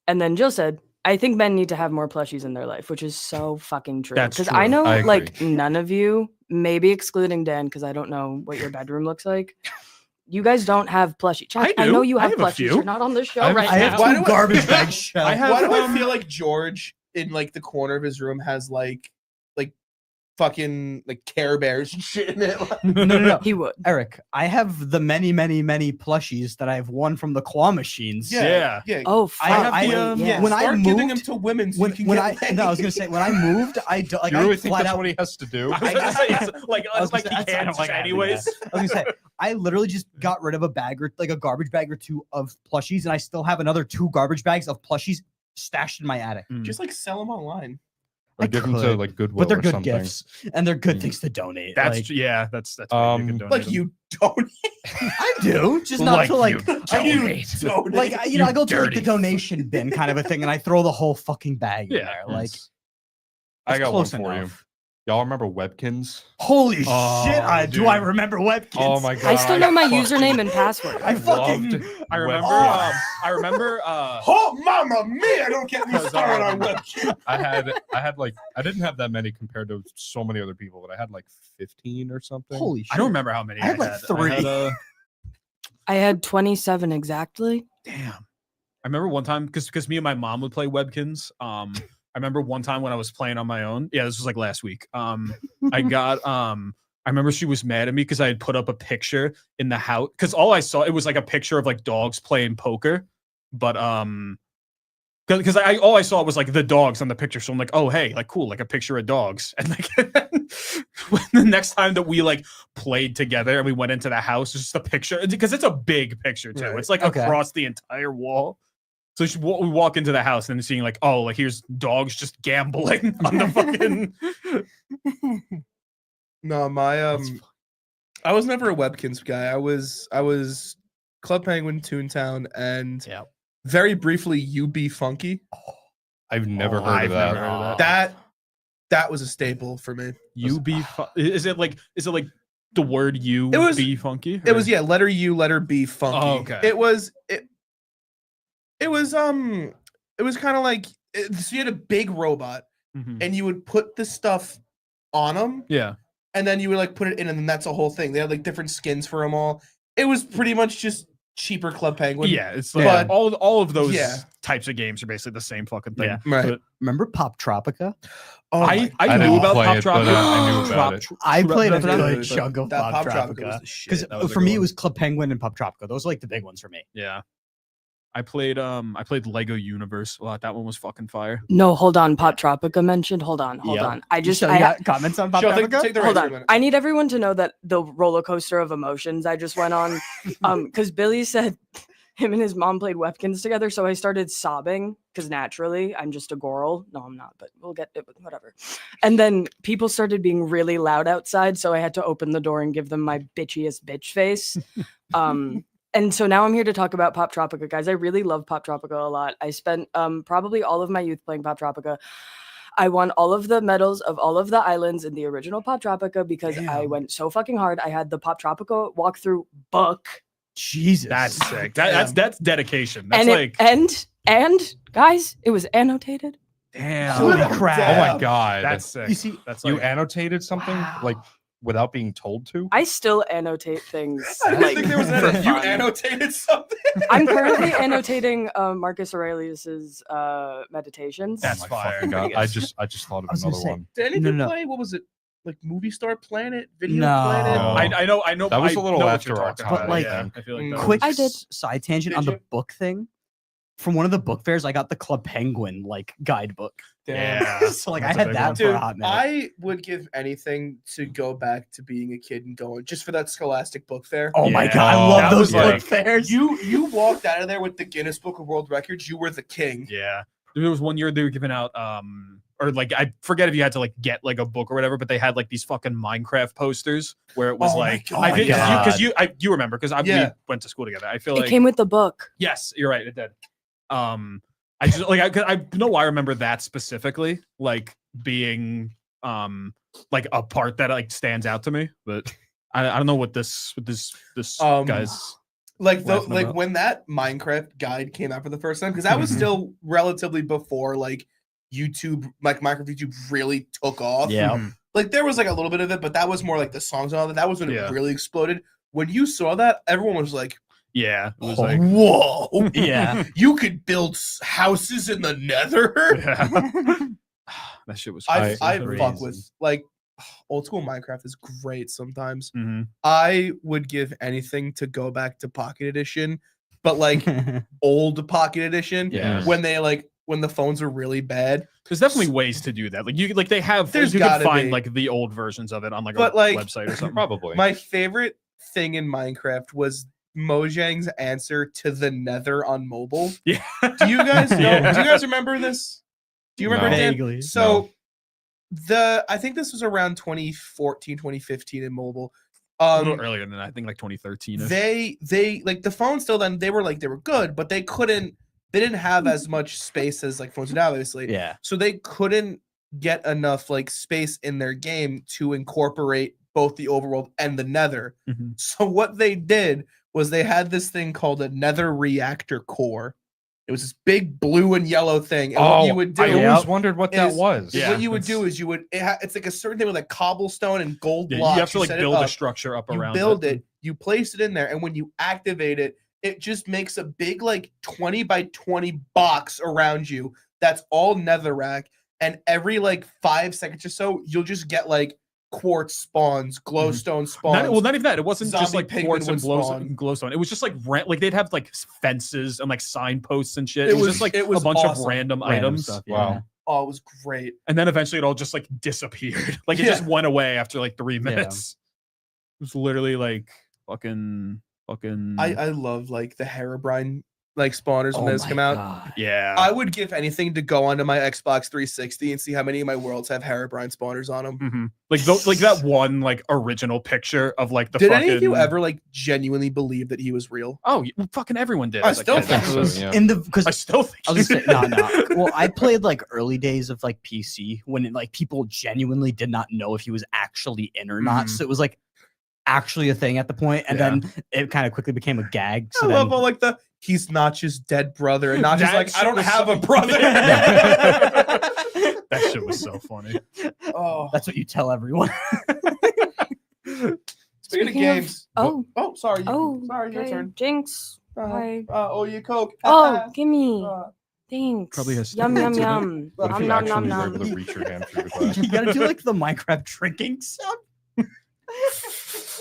And then Jill said, "I think men need to have more plushies in their life," which is so fucking true. That's Because I true. know, I like, agree. none of you, maybe excluding Dan, because I don't know what your bedroom looks like. You guys don't have plushies. Jack, I do. know you I have have a plushies. few. You're not on the show I have- right I have now. Why two do I- garbage bags. Shell. I have- Why do I feel like George in like the corner of his room has like fucking like Care Bears and shit in it? No. He would. Eric, I have the many plushies that I've won from the claw machines. Yeah. yeah. Oh, fuck. I have I- the, yeah. when I Start giving them moved, to women so when, you can when get I laid. no, I was gonna say when I moved, I like You I really think flat that's out, what he has to do? I was gonna say, it's like I was like gonna he say, I can't don't like having anyways. that. I was gonna say I literally just got rid of a bag or like a garbage bag or two of plushies, and I still have another 2 garbage bags of plushies stashed in my attic. just like sell them online. Or I give them to could, like Goodwill But they're or good something. gifts, and they're good Mm. things to donate. That's like, that's right, you can donate Like them. you don't. I do, just not to like. You don't. Like I go to like the dirty donation bin kind of a thing, and I throw the whole fucking bag in Yeah, there. Like I it's got one close for you. enough. Y'all remember Webkins? Holy Oh, shit! Do I dude. remember Webkins? Oh my god! I still know my fucking- username and password. I fucking. loved I remember. Webkins. I remember. Oh, mama mia! Don't get me Because, started on um, webcam. I had like I didn't have that many compared to so many other people, but I had like 15 or something. Holy shit! I don't remember how many I had, like, I 3. had, I had 27 exactly. damn. I remember one time because me and my mom would play Webkins. I remember one time when I was playing on my own. Yeah, this was like last week. I got I remember she was mad at me because I had put up a picture in the house because all I saw it was like a picture of like dogs playing poker, but because all I saw was like the dogs on the picture. So I'm like, oh hey, like cool, like a picture of dogs. And like when the next time that we like played together and we went into the house, it's just a picture because it's a big picture too. Right. It's like Okay. across the entire wall. So we walk into the house and seeing like, oh, like here's dogs just gambling on the fucking. No, my I was never a Webkins guy. I was Club Penguin, Toontown, and Yeah. very briefly UB Funky. I've never heard I've of that. never heard of that. That was a staple for me. Is it like the word you It was- be funky? It was letter U, letter B, Funky. Oh, okay. It was kind of like so you had a big robot and you would put the stuff on them Yeah. and then you would like put it in and then that's a whole thing. They had like different skins for them all. It was pretty much just cheaper Club Penguin. Yeah, it's like But- all of those Yeah. types of games are basically the same fucking thing. Yeah. Right. But Remember Pop Tropica? Oh my I I knew didn't about play Pop it, but, Tropica. I knew about it. I played a Tropica. good Dude, chunk of that Pop Tropica was Tropica. the shit. Because That was a for good me, it one. was Club Penguin and Pop Tropica. Those are like the big ones for me. Yeah. I played Lego Universe a lot. That one was fucking fire. No, hold on. Pop Tropica mentioned. Hold on. Yep. I You just still I got comments on Pop Joe, take Tropica? the hold right for a on. minute. I need everyone to know that the roller coaster of emotions I just went on. Because Billy said him and his mom played Webkins together, so I started sobbing because naturally I'm just a girl. No, I'm not, but we'll get it. Whatever. And then people started being really loud outside, so I had to open the door and give them my bitchiest bitch face. And so now I'm here to talk about Pop Tropica, guys. I really love Pop Tropica a lot. I spent probably all of my youth playing Pop Tropica. I won all of the medals of all of the islands in the original Pop Tropica because I Damn. went so fucking hard. I had the Pop Tropica walkthrough book. Jesus. That's sick. That's dedication. That's And like and guys, it was annotated. damn. Holy Damn. crap. Oh Yeah. my god! That's sick. You see, That's you like annotated something like without being told to. I still annotate things. I didn't like, think there was for an you fun. annotated something. I'm currently annotating Marcus Aurelius's meditations. That's Oh my fire. fucking god! Pretty I good. just thought of I was gonna another say, one. Did anything No. play? What was it? like Movie Star Planet, Video No. Planet. I know. That was a I little know what after you're our talking time, about. But, like, yeah, I feel like that Quick I did. side tangent Did on you? the book thing. From one of the book fairs, I got the Club Penguin like guidebook. Yeah. So like I That's a had big that one. for a Dude, hot minute. I would give anything to go back to being a kid and going just for that Scholastic Book Fair. Oh my Yeah. god, I Oh, love that those was book like- fairs. You walked out of there with the Guinness Book of World Records. You were the king. Yeah. There was one year they were giving out or like I forget if you had to like get like a book or whatever, but they had like these fucking Minecraft posters where it was Oh my like God. I think God. because you remember because we Yeah. went to school together. I feel It like came with the book. yes, you're right, it did. I just like I know why I remember that specifically, like being like a part that like stands out to me, but I don't know what this guy's Like laughing like about. when that Minecraft guide came out for the first time, because that was Mhm. still relatively before like YouTube, like Minecraft YouTube really took off. Yeah. Mhm. Like there was like a little bit of it, but that was more like the songs and all that. That was when Yeah. it really exploded. When you saw that, everyone was like, Yeah, it was "Oh, like whoa, Yeah. you could build houses in the Nether." yeah. That shit was I crazy. fuck with like old school Minecraft is great sometimes. Mhm. I would give anything to go back to Pocket Edition, but like old Pocket Edition Yeah. when they like when the phones are really bad. There's definitely ways to do that. Like you like they have There's you can gotta find be. like the old versions of it on like But, a like, website or something. Probably. My favorite thing in Minecraft was Mojang's answer to the Nether on mobile. Yeah. Do you guys know? Yeah. Do you guys remember this? Do you remember No. Dan? Vaguely. So I think this was around 2014, 2015 in mobile. A little earlier than that, I think like 2013. They like the phones still then they were good, but they didn't have as much space as like phones do now, obviously. Yeah. So they couldn't get enough like space in their game to incorporate both the overworld and the Nether. Mhm. So what they did was they had this thing called a Nether reactor core. It was this big blue and yellow thing. And what you would do I Yeah. always wondered what that is- was. Yeah. what you would do it's- is you would it's like a certain thing with like cobblestone and gold Yeah, blocks. you have to like set it build a up, structure up you around build it, you place it in there, and when you activate it, it just makes a big like 20 by 20 box around you that's all netherrack, and every like 5 seconds or so you'll just get like quartz spawns, glowstone spawns. Not even that. It wasn't just Zombie like quartz pigmen and would spawn. glowstone. It was just like like they'd have like fences and like signposts and shit. It It was was- just like it was a bunch awesome. of random Random items. stuff, Wow. Oh, it was great. And then eventually it all just like disappeared. Like it Yeah. just went away after like 3 minutes. It was literally like fucking I love like the Herobrine like spawners when Oh those my come out. God. yeah. I would give anything to go onto my Xbox 360 and see how many of my worlds have Herobrine spawners on them. Mhm. Like that one like original picture of like the Did fucking any of you ever like genuinely believe that he was real? Oh, fucking everyone did. I as a still kid. think It so, was- yeah. In the because I still think I was so. gonna say no. Well, I played like early days of like PC when it, like people genuinely did not know if he was actually in or not. Mhm. So it was like actually a thing at the point, and Yeah. then it kind of quickly became a gag. So I love then, all like the he's not just dead brother and not just That like I shit don't was have so- a brother. That shit was so funny. Oh, that's what you tell everyone. speaking of Speaking of- games. oh. Sorry. Oh, sorry, your okay. turn. Jinx. Hi. Oh, you Coke. Oh, gimme. Uh, Thanks. Probably has Yum yum steroids in it. yum. What if Nom you nom actually nom were able nom. to reach your hand through the glass? You gotta do like the Minecraft drinking sound.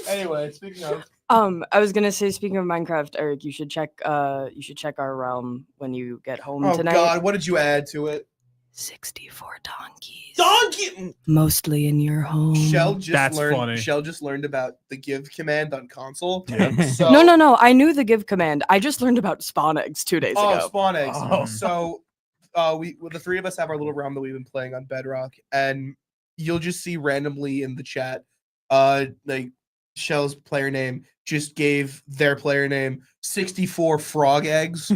Anyway, speaking of, I was gonna say, speaking of Minecraft, Eric, you should check our realm when you get home oh tonight. God, what did you add to it? 64 donkeys. Donkey. Mostly in your home. Shell just That's learned. funny. Shell just learned about the give command on console. Yeah. So, No. I knew the give command. I just learned about spawn eggs 2 days Oh, ago. spawn eggs. Oh. So, the three of us have our little realm that we've been playing on Bedrock, and you'll just see randomly in the chat, like Shell's player name just gave their player name 64 frog eggs,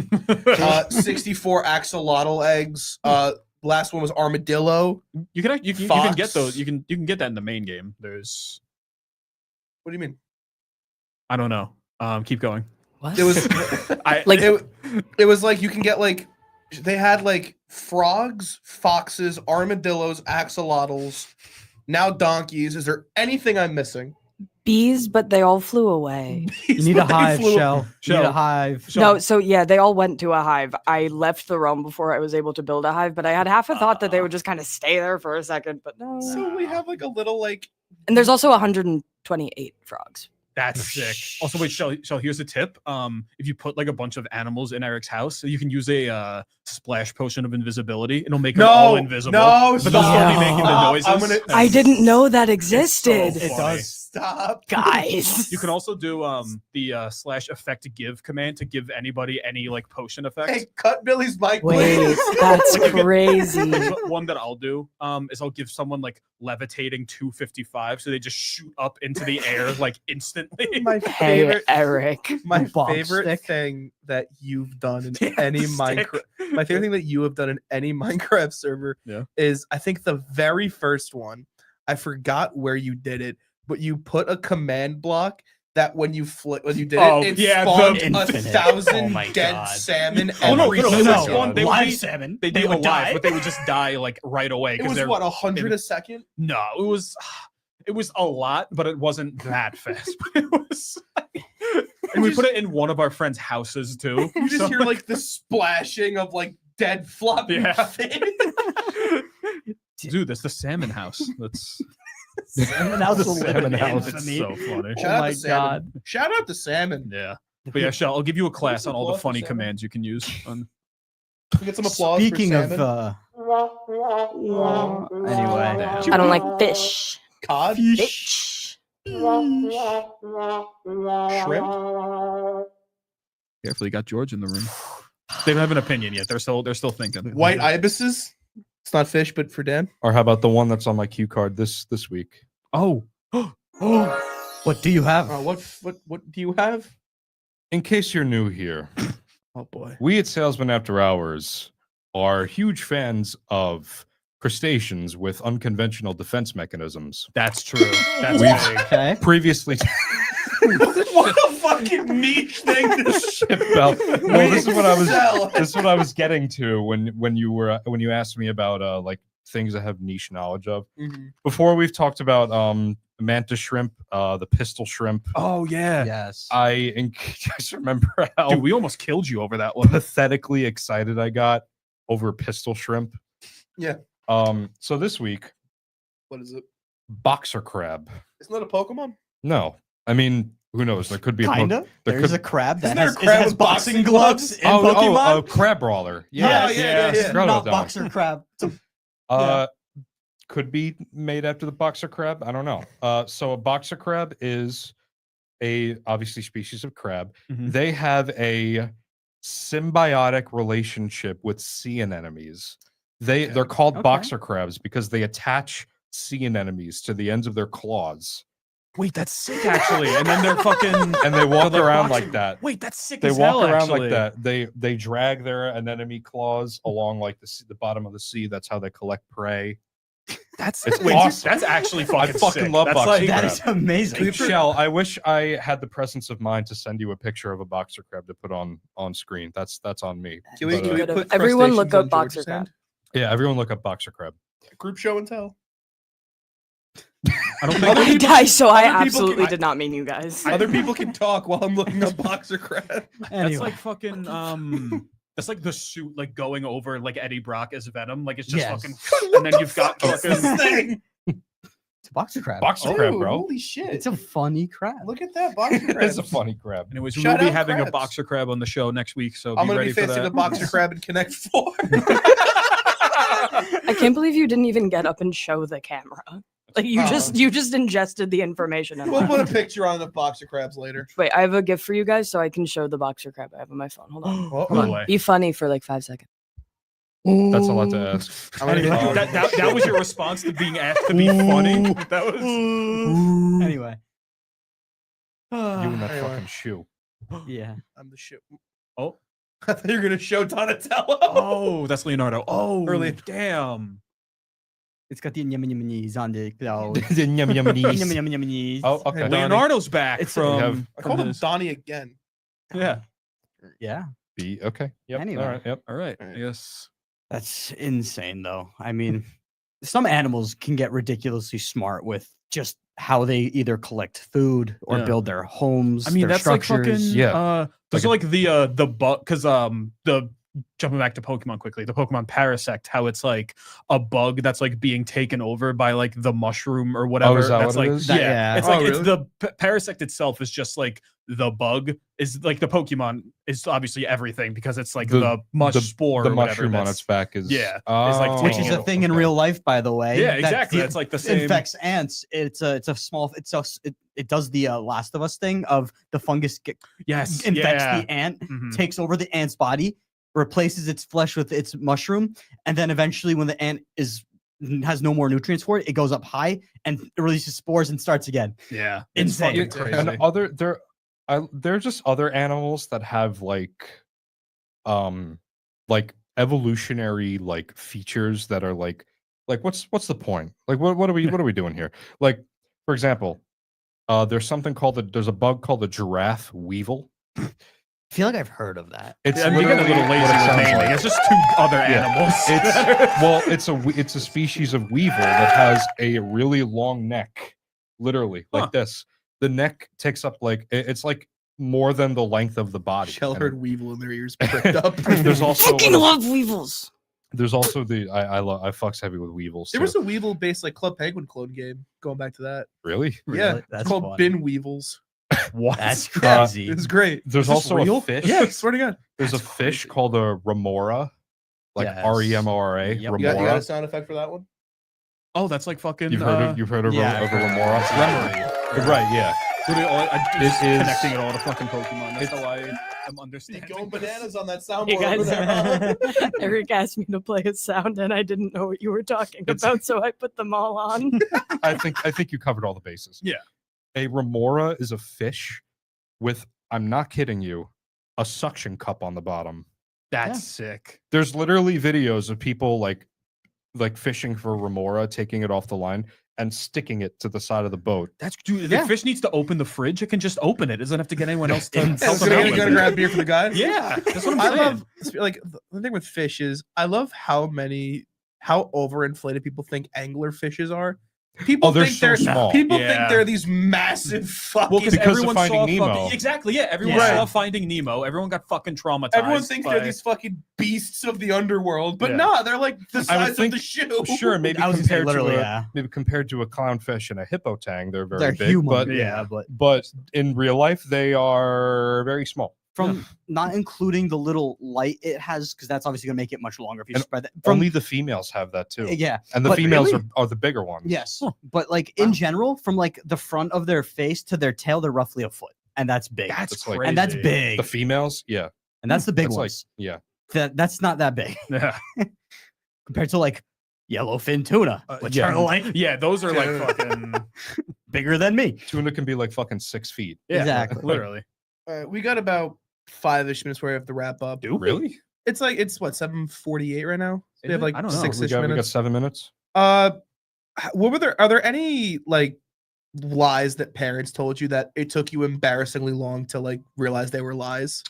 64 axolotl eggs. Last one was armadillo. You can you can get Fox. those. You can get that in the main game. There's What do you mean? I don't know. Keep going. What? It was I Like- it was like you can get like they had like frogs, foxes, armadillos, axolotls, now donkeys. Is there anything I'm missing? bees, but they all flew away. You need a hive, Shell. You need Shell. a hive. No, so yeah, they all went to a hive. I left the realm before I was able to build a hive, but I had half a thought that they would just kind of stay there for a second, but no. So we have like a little like And there's also 128 frogs. That's sick. Also, wait, Shell, here's a tip. If you put like a bunch of animals in Eric's house, you can use a splash potion of invisibility. It'll make them all invisible. No, but they'll still be stop. making the noises. I'm gonna- I didn't know that so existed. funny. It does. Stop. Guys. You can also do the slash effect give command to give anybody any like potion effects. Hey, cut Billy's mic. Wait, please. that's Like, you get- crazy. Like, one that I'll do is I'll give someone like levitating 255, so they just shoot up into the air like instantly. My Hey, favorite, Eric. my Bomb favorite stick. thing that you've done in Yeah, any the stick. Minecraft. My favorite thing that you have done in any Minecraft server Yeah. is I think the very first one. I forgot where you did it, but you put a command block that when you did Oh, it yeah, the spawned infinite. 1,000 Oh my dead God. salmon Oh, no, every no, second. no, one, they would live be- salmon. They'd They be would alive, die. but they would just die like right away. It 'cause was they're- what 100 it- a second. No, it was a lot, but it wasn't that fast. It was, and we put it in one of our friends' houses too. You just So, hear like the splashing of like dead floppy Yeah. fish. dude, that's the salmon house. That's Salmon house The will live salmon in house. it's infamy. so funny. Shout out my to salmon. God. Shout out to salmon. Yeah, but yeah, Shell, I'll give you a class on all the applause for funny salmon. commands you can use. On We get some applause. Speaking for of, salmon. anyway, I don't like fish. Cod, Fish. shrimp. Carefully, got George in the room. They don't have an opinion yet. They're still thinking. White ibises. It's not fish, but for Dan. Or how about the one that's on my cue card this week? Oh, what do you have? What do you have? In case you're new here, Oh boy. we at Salesmen After Hours are huge fans of crustaceans with unconventional defense mechanisms. that's true. That's We've- big. Okay. Previously What a fucking niche thing to ship out. Well, this is what I was. sell. This is what I was getting to when you asked me about like things I have niche knowledge of. Mhm. Before we've talked about mantis shrimp, the pistol shrimp. Oh yeah, Yes. I just remember how dude, we almost killed you over that one. pathetically excited I got over pistol shrimp. Yeah. So this week, What is it? boxer crab. Isn't that a Pokemon? No, I mean, who knows? There could be a Kinda. there There's could- a crab that Isn't there has, a crab has with boxing boxing gloves gloves? in Pokemon. crab brawler. Yeah, Yes, yeah, yes, yeah. forgot Not about that one. boxer crab. It's a- Could be made after the boxer crab. I don't know. So a boxer crab is a obviously species of crab. Mhm. They have a symbiotic relationship with sea anemones. They're called Okay. boxer crabs because they attach sea anemones to the ends of their claws Wait, that's sick actually. And then they're fucking and they walk like around boxing- like that. Wait, that's sick. They as walk hell, around actually. like that. They drag their anemone claws along like the bottom of the sea. That's how they collect prey. That's It's wait, awesome. That's actually fucking. fucking sick. love That's boxing like, that crab. is amazing. Shell, I wish I had the presence of mind to send you a picture of a boxer crab to put on screen. That's on me. Can we, But, can we Could've- put everyone look crustaceans up on boxer George's crab. hand? Yeah, everyone look up boxer crab. Group show and tell. I don't think. Other people Guys, so I other people can- absolutely did not mean you guys. Other people can talk while I'm looking up boxer crab. That's Anyway. like fucking. That's like the suit like going over like Eddie Brock as Venom. Like it's just Yes. fucking. And then you've got What's this fucking. thing? It's a boxer crab. Boxer crab, Ooh, bro. Holy shit. It's a funny crab. Look at that boxer crab. It's a funny crab. Anyways, we Shout will be out having a crabs. boxer crab on the show next week, so I'm be gonna ready be for facing that. a boxer crab in Connect 4. I can't believe you didn't even get up and show the camera. Like you just ingested the information. And We'll left. put a picture on the boxer crabs later. Wait, I have a gift for you guys, so I can show the boxer crab I have on my phone. Hold on. Oh, No way. Be funny for like 5 seconds. That's a lot to ask. I'm gonna be Anyway. That was your response to being asked to be funny. That was. Anyway. You and that Anyway. fucking shoe. Yeah. I'm the shit. Oh, I thought you were gonna show Donatello. oh, that's Leonardo. Oh, Early. damn. It's got the yummy on the cloud. Yum, yum, yum. Yummy. Oh, okay. Hey, Leonardo's back It's- from. have- I called him his- Donnie again. Yeah. Yeah. Okay. Yep. Anyway. All right. Yep. All right. Alright. Yes. That's insane, though. I mean, some animals can get ridiculously smart with just how they either collect food or Yeah. build their homes. I mean, their that's like fucking structures. those are like the bug because the jumping back to Pokemon quickly, the Pokemon Parasect, how it's like a bug that's like being taken over by like the mushroom or whatever. is that That's what it like is? yeah, it's Oh, like it's really? the Parasect itself is just like the bug is like the Pokemon is obviously everything because it's like the mush spore The or whatever. mushroom on that's- its back is yeah, Oh, is, like, Which taking is it a thing in okay. real life, by the way. Yeah, that exactly. the- It's like the same. infects ants. It's a small. It does the Last of Us thing of the fungus Yes, infects yeah. the ant, Mhm. takes over the ant's body, replaces its flesh with its mushroom, and then eventually, when the ant has no more nutrients for it, it goes up high and it releases spores and starts again. Yeah, it's Insane. fucking And crazy. other there are just other animals that have like evolutionary like features that are like what's the point? Like what are we doing here? Like for example, there's a bug called the giraffe weevil. I feel like I've heard of that. It's I'm getting a literally little lazy what it with sounds naming. like. It's just two other Yeah. animals. It's a species of weevil that has a really long neck, literally like Huh. this. The neck takes up like it's like more than the length of the body. Shell And heard weevil in their ears pricked up. There's also Fucking love weevils. there's also the I fucks heavy with weevils. There so- was a weevil based like Club Penguin clone game. Going back to that, really. yeah, Really? it's That's called funny. Bin Weevils. What? That's Yeah, crazy. it's great. There's Is this also real? a fish. Yeah, swear to God. There's a That's fish crazy. called a remora, like Yes. Remora. Yep. You got a Remora. sound effect for that one? Oh, that's like fucking. You've heard of yeah, a I've heard of remora. Remory. Right. Yeah. Literally, just It is- connecting it all to fucking Pokemon. That's how I am understanding. Going this. bananas on that Hey soundboard over guys, there. Eric asked me to play a sound and I didn't know what you were talking It's- about, so I put them all on. I think you covered all the bases. Yeah. A remora is a fish with, I'm not kidding you, a suction cup on the bottom. That's sick. There's literally videos of people like fishing for remora, taking it off the line and sticking it to the side of the boat. That's dude. Yeah. The fish needs to open the fridge. It can just open it. It doesn't have to get anyone else to Yeah, help so him you're out gonna with go it. grab beer for the guy. Yeah, that's what I'm I saying. love like the thing with fish is I love how overinflated people think angler fishes are. People they're think so they're small. People Yeah. think they're these massive fucking. Well, because Because of everyone Finding saw Nemo. fucking, exactly. Yeah, everyone Yeah. saw Finding Nemo. Everyone got fucking traumatized. Everyone thinks by- they're these fucking beasts of the underworld, but Yeah. no, they're like the I would size of think- the shoe. Sure, maybe I was gonna say compared literally, to yeah. maybe compared to a clownfish and a hippotang, they're very They're big. human. But Yeah. but in real life, they are very small. from not including the little light it has, because that's obviously gonna make it much longer if you And spread that. From Only the females have that too. yeah, And the but females really? are the bigger ones. yes, but like in general, from like the front of their face to their tail, they're roughly a foot, and that's big. That's It's like- crazy. and that's big, The females, yeah. and that's the big That's like, ones. yeah. That's not that big Yeah. compared to like yellowfin tuna, which yeah. are like Yeah, those are like Yeah. fucking. bigger than me. Tuna can be like fucking 6 feet. Yeah, Exactly. Literally. We got about 5-ish minutes where we have to wrap up. Really? It's what 7:48 right now. Is We have it? like I don't know. We 6-ish got minutes. 7 minutes. What were there? Are there any like lies that parents told you that it took you embarrassingly long to like realize they were lies?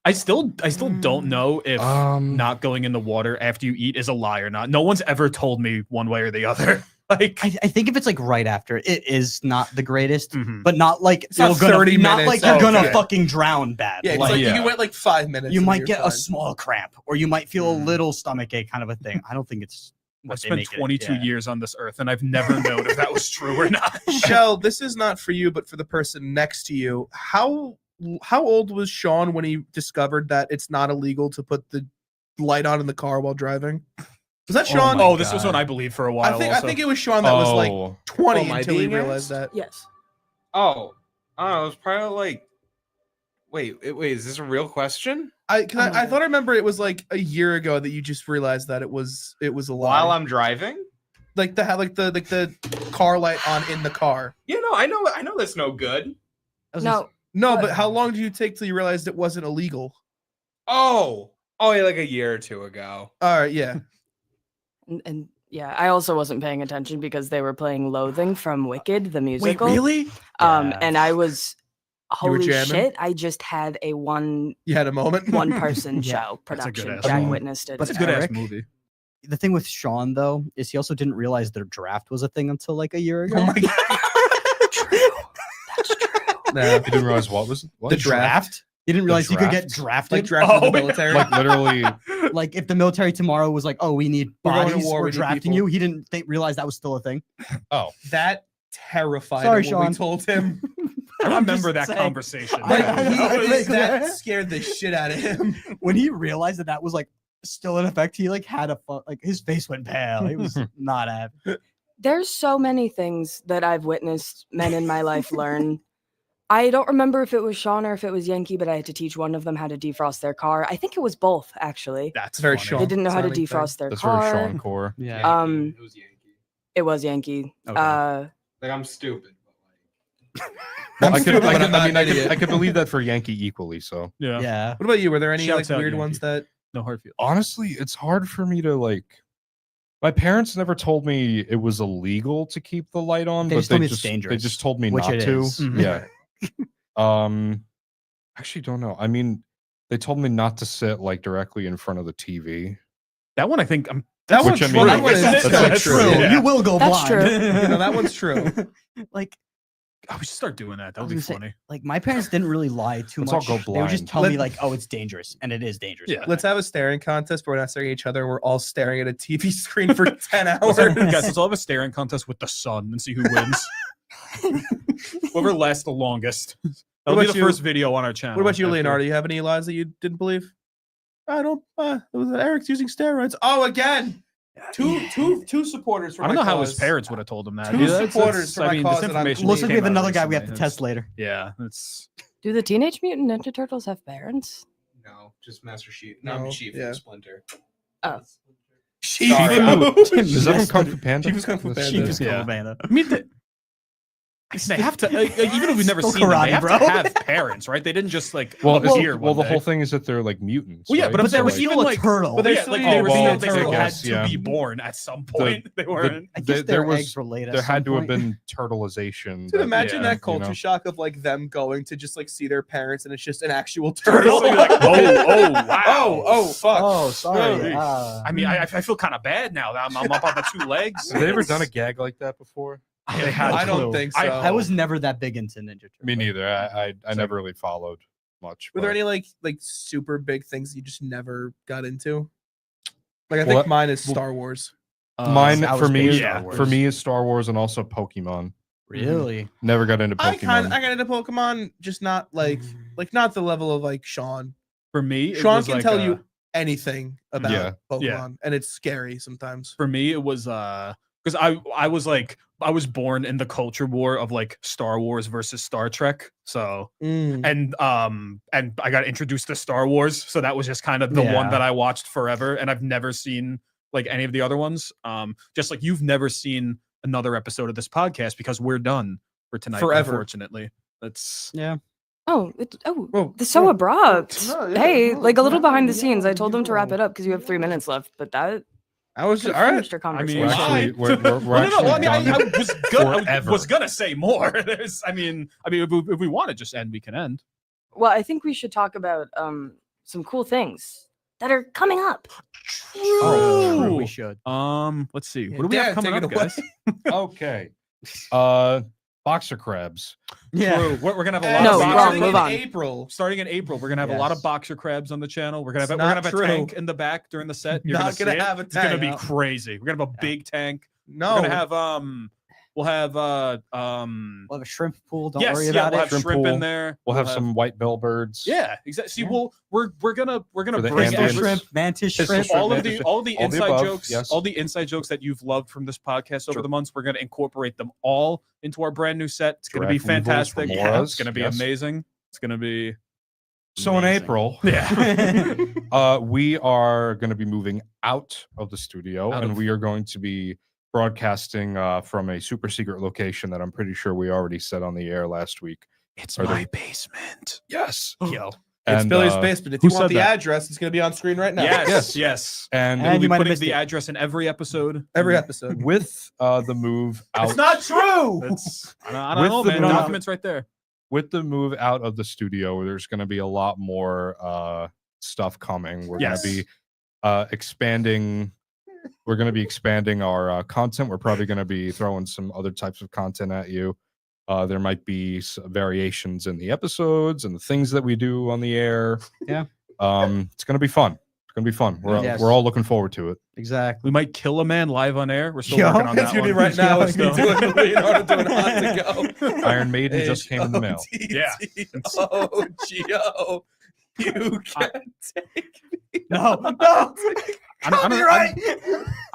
I still don't know if Um, not going in the water after you eat is a lie or not. No one's ever told me one way or the other. Like, I think if it's like right after, it is not the greatest, mhm. but not like It's not you're gonna, 30 not minutes. like you're Oh, gonna okay. fucking drown bad. Yeah, it's like, like yeah. you went like 5 minutes. you and might you're get a fine. small cramp, or you might feel a Mm. little stomach ache, kind of a thing. I don't think it's. I What they spent make it, 22 yeah. years on this earth, and I've never known if that was true or not. Shell, this is not for you, but for the person next to you. How old was Sean when he discovered that it's not illegal to put the light on in the car while driving? Was that Oh Sean? my Oh, this was God. when I believed for a while. I also. think it was Sean that was like Oh. 20 Oh, my until he being realized asked? that. Yes. Oh, I don't know. It was probably like. Wait. Is this a real question? I Oh my I God. thought I remember it was like a year ago that you just realized that it was a lie. While I'm driving? like the car light on in the car. Yeah, no, I know that's no good. No. No, But- but how long did you take till you realized it wasn't illegal? Oh, yeah, like a year or two ago. All right, yeah. And yeah, I also wasn't paying attention because they were playing Loathing from Wicked, the Wait, musical. really? Yeah. And I was You were holy jamming? shit, I just had a one You had a moment. person Yeah, show that's a good production. ass Jack movie. witnessed it. That's a But good ass Eric- movie. the thing with Sean though is he also didn't realize their draft was a thing until like a year ago. Oh my god. That's true. Nah. You didn't realize what was what? The draft. He didn't realize you could get draft? drafted. Like drafted in Oh, the yeah. military. like literally. Like if the military tomorrow was like, oh, we need We're going to bodies, war, we're we need drafting people. you. He didn't realize that was still a thing. Oh, That terrified Sorry, him when we Sean. told him. I I'm remember just that saying. conversation. Like, I know. that scared the shit out of him. When he realized that that was like still in effect, he like had like his face went pale. He was not happy. There's so many things that I've witnessed men in my life learn. I don't remember if it was Sean or if it was Yankee, but I had to teach one of them how to defrost their car. I think it was both, actually. That's very funny. Sean. They didn't know how to sounding defrost their that's car. very Sean Core. Yeah. It was Yankee. It was Yankee. Okay. Like I'm stupid, but Well, I'm stupid, but I'm not an I idiot. could believe that for Yankee equally. So Yeah. Yeah. What about you? Were there any Shouts like out, weird Yankee. ones that No hard feelings. honestly, it's hard for me to like. My parents never told me it was illegal to keep the light on, They but just told me they it's just they dangerous, just told me which not it to. is. Mhm. Yeah. Actually, don't know. I mean, they told me not to sit like directly in front of the TV. That one, I think I'm. that Which one's I true. mean, That one is that's that's like true. true. Yeah. You will go That's blind. true. You know, that one's true. Like Oh, we should start doing that. That would I be was gonna funny. like my parents didn't really lie too Let's all much. go They would just blind. tell me Let- like, oh, it's dangerous, and it is dangerous. Yeah. Let's have a staring contest where we're not staring at each other. We're all staring at a TV screen for 10 Guys, hours. let's all have a staring contest with the sun and see who wins. Whoever lasts the longest. That'll be about the you? first video on our channel. What about you, after- Leonardo? You have any lies that you didn't believe? I don't. It was Eric's using steroids. Oh, again. Two supporters for I don't my know how his cause. parents would have told him that. Two supporters for I my mean, cause this that I'm information Looks just like we have came out another guy we have to recently. test later. Yeah, it's Do the Teenage Mutant Ninja Turtles have parents? no, just Master Chief. No, No, Chief yeah. and Splinter. Oh. She Sorry, Is that from Kung Fu Panda? She was Kung Fu That's- Panda. She was Yeah. cool, man. I mean, they have to, even if we've never Still seen them, karate, they have bro. to have parents, right? They didn't just like Well, appear well, one the day. whole thing is that they're like mutants. Well, yeah, right? but So, there was like, even Still a like turtle. But they're yeah, still like eating they were well, still, they I still had guess, to yeah. be born at some point. They weren't. I guess there their was- eggs related. there at had some to have point. been turtleization. Dude, imagine Yeah, that culture you know? shock of like them going to just like see their parents and it's just an actual Turtle. turtle. You're like, oh, wow. oh, fuck. Oh, sorry. Whoa. I mean, I feel kind of bad now that I'm up on the two legs. Have they ever done a gag like that before? They had I don't to. think so. I was never that big into Ninja Turtles. Me neither. I never really followed much. Were there but- any like super big things you just never got into? Like I Well, think mine is Star Wars. Mine I for was me, big Star for Wars. me is Star Wars and also Pokemon. Really? Never got into I Pokemon. got into Pokemon, just not like not the level of like Sean. For me, it Sean was can like, tell you anything about Yeah. Pokemon, Yeah. and it's scary sometimes. For me, it was because I was like I was born in the culture war of like Star Wars versus Star Trek. So Mm. and I got introduced to Star Wars, so that was just kind of the one Yeah. that I watched forever, and I've never seen like any of the other ones. Just like you've never seen another episode of this podcast because we're done for tonight. Forever. Unfortunately, that's Yeah. Oh, Whoa, it's so whoa. abrupt. No, yeah, Hey, no, like a little no, behind the yeah, scenes. I told them to wrap yeah. it up because you have 3 minutes left, but that I was just could've all right. finished your I conversation. mean, We're actually- we're Well, no, no, I actually mean, I done was gonna, forever. was gonna say more. I mean, if we want to just end, we can end. Well, I think we should talk about some cool things that are coming up. Oh, True. we should. Let's see. Yeah, What do we have Dan, coming take up, it away. guys? Okay. Boxer crabs. Yeah. True. We're gonna have a lot No, of wrong, boxer, move on. April. starting in April. We're gonna have a lot of Yes. boxer crabs on the channel. We're gonna have It's we're gonna not have a true. tank in the back during the set. You're Not gonna gonna see it. have a It's gonna tank. be No. crazy. We're gonna have a big tank. No, We're gonna have we'll have We'll have a shrimp pool. Don't yes, worry yeah, about we'll it. have Shrimp shrimp in pool. there. We'll have some white bellbirds. Yeah, exactly. See, Yeah. we're gonna For the bring Andes. Pistol every- shrimp, mantis Pistol shrimp. shrimp. all of Mantis the shrimp. all the All the inside above, jokes, yes. all the inside jokes that you've loved from this podcast over Sure. the months, we're gonna incorporate them all into our brand new set. It's gonna be Giraffe weevils, fantastic. remoras, It's gonna be yes. amazing. It's gonna be So in Amazing. April, yeah. we are going to be moving out of the studio, Out and of- we are going to be broadcasting from a super secret location that I'm pretty sure we already said on the air last week. It's Are my they- basement. Yes. Yo. it's And, Billy's uh, basement. If who you want said the that? address, it's gonna be on screen right now. Yes, Yes. yes. And And We'll you be might have putting missed the it. address in every episode. Every episode. with the move out, It's not true. That's I don't With know, the man. move- Documents right there. with the move out of the studio, there's going to be a lot more stuff coming. We're Yes. going to be expanding We're going to be expanding our content. We're probably going to be throwing some other types of content at you. There might be variations in the episodes and the things that we do on the air. Yeah. It's going to be fun. It's going to be fun. We're all looking forward to it. Exactly. We might kill a man live on air. We're still Yo, working on That's that what one. you right now. Is me Still. doing Leonardo doing hot to go. Iron Maiden just came in the mail. Yeah. Oh, Gio, you can't take me. No. I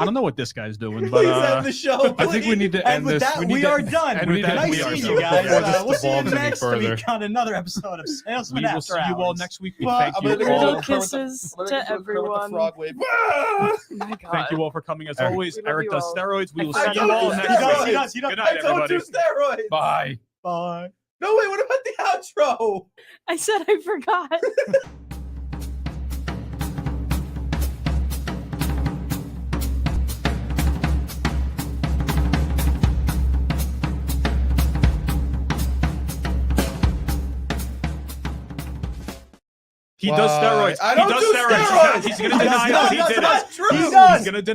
don't know what this guy's doing, but Please end the show. I think we need to end And with this. that, need we to- are done. and with that, nice we are seeing done. you guys. Before this We'll see you devolves any next further. week on another episode of Salesmen we will After see you all Hours. next week. We Well, thank I'm you gonna go all. do a Kermit the- Kisses I'm gonna to go do a Kermit the everyone. Frog wave. Oh my God. Thank you all for coming. As Eric. always, We love Eric you does all. steroids. We will I see told you all you next steroids. week. He does. Good night, I told everybody. you steroids. Bye. Bye. No, wait, what about the outro? I said I forgot. He does steroids. I don't he does do steroids. steroids. He's gonna deny No, that he that's did not it. true. He does. He's gonna deny.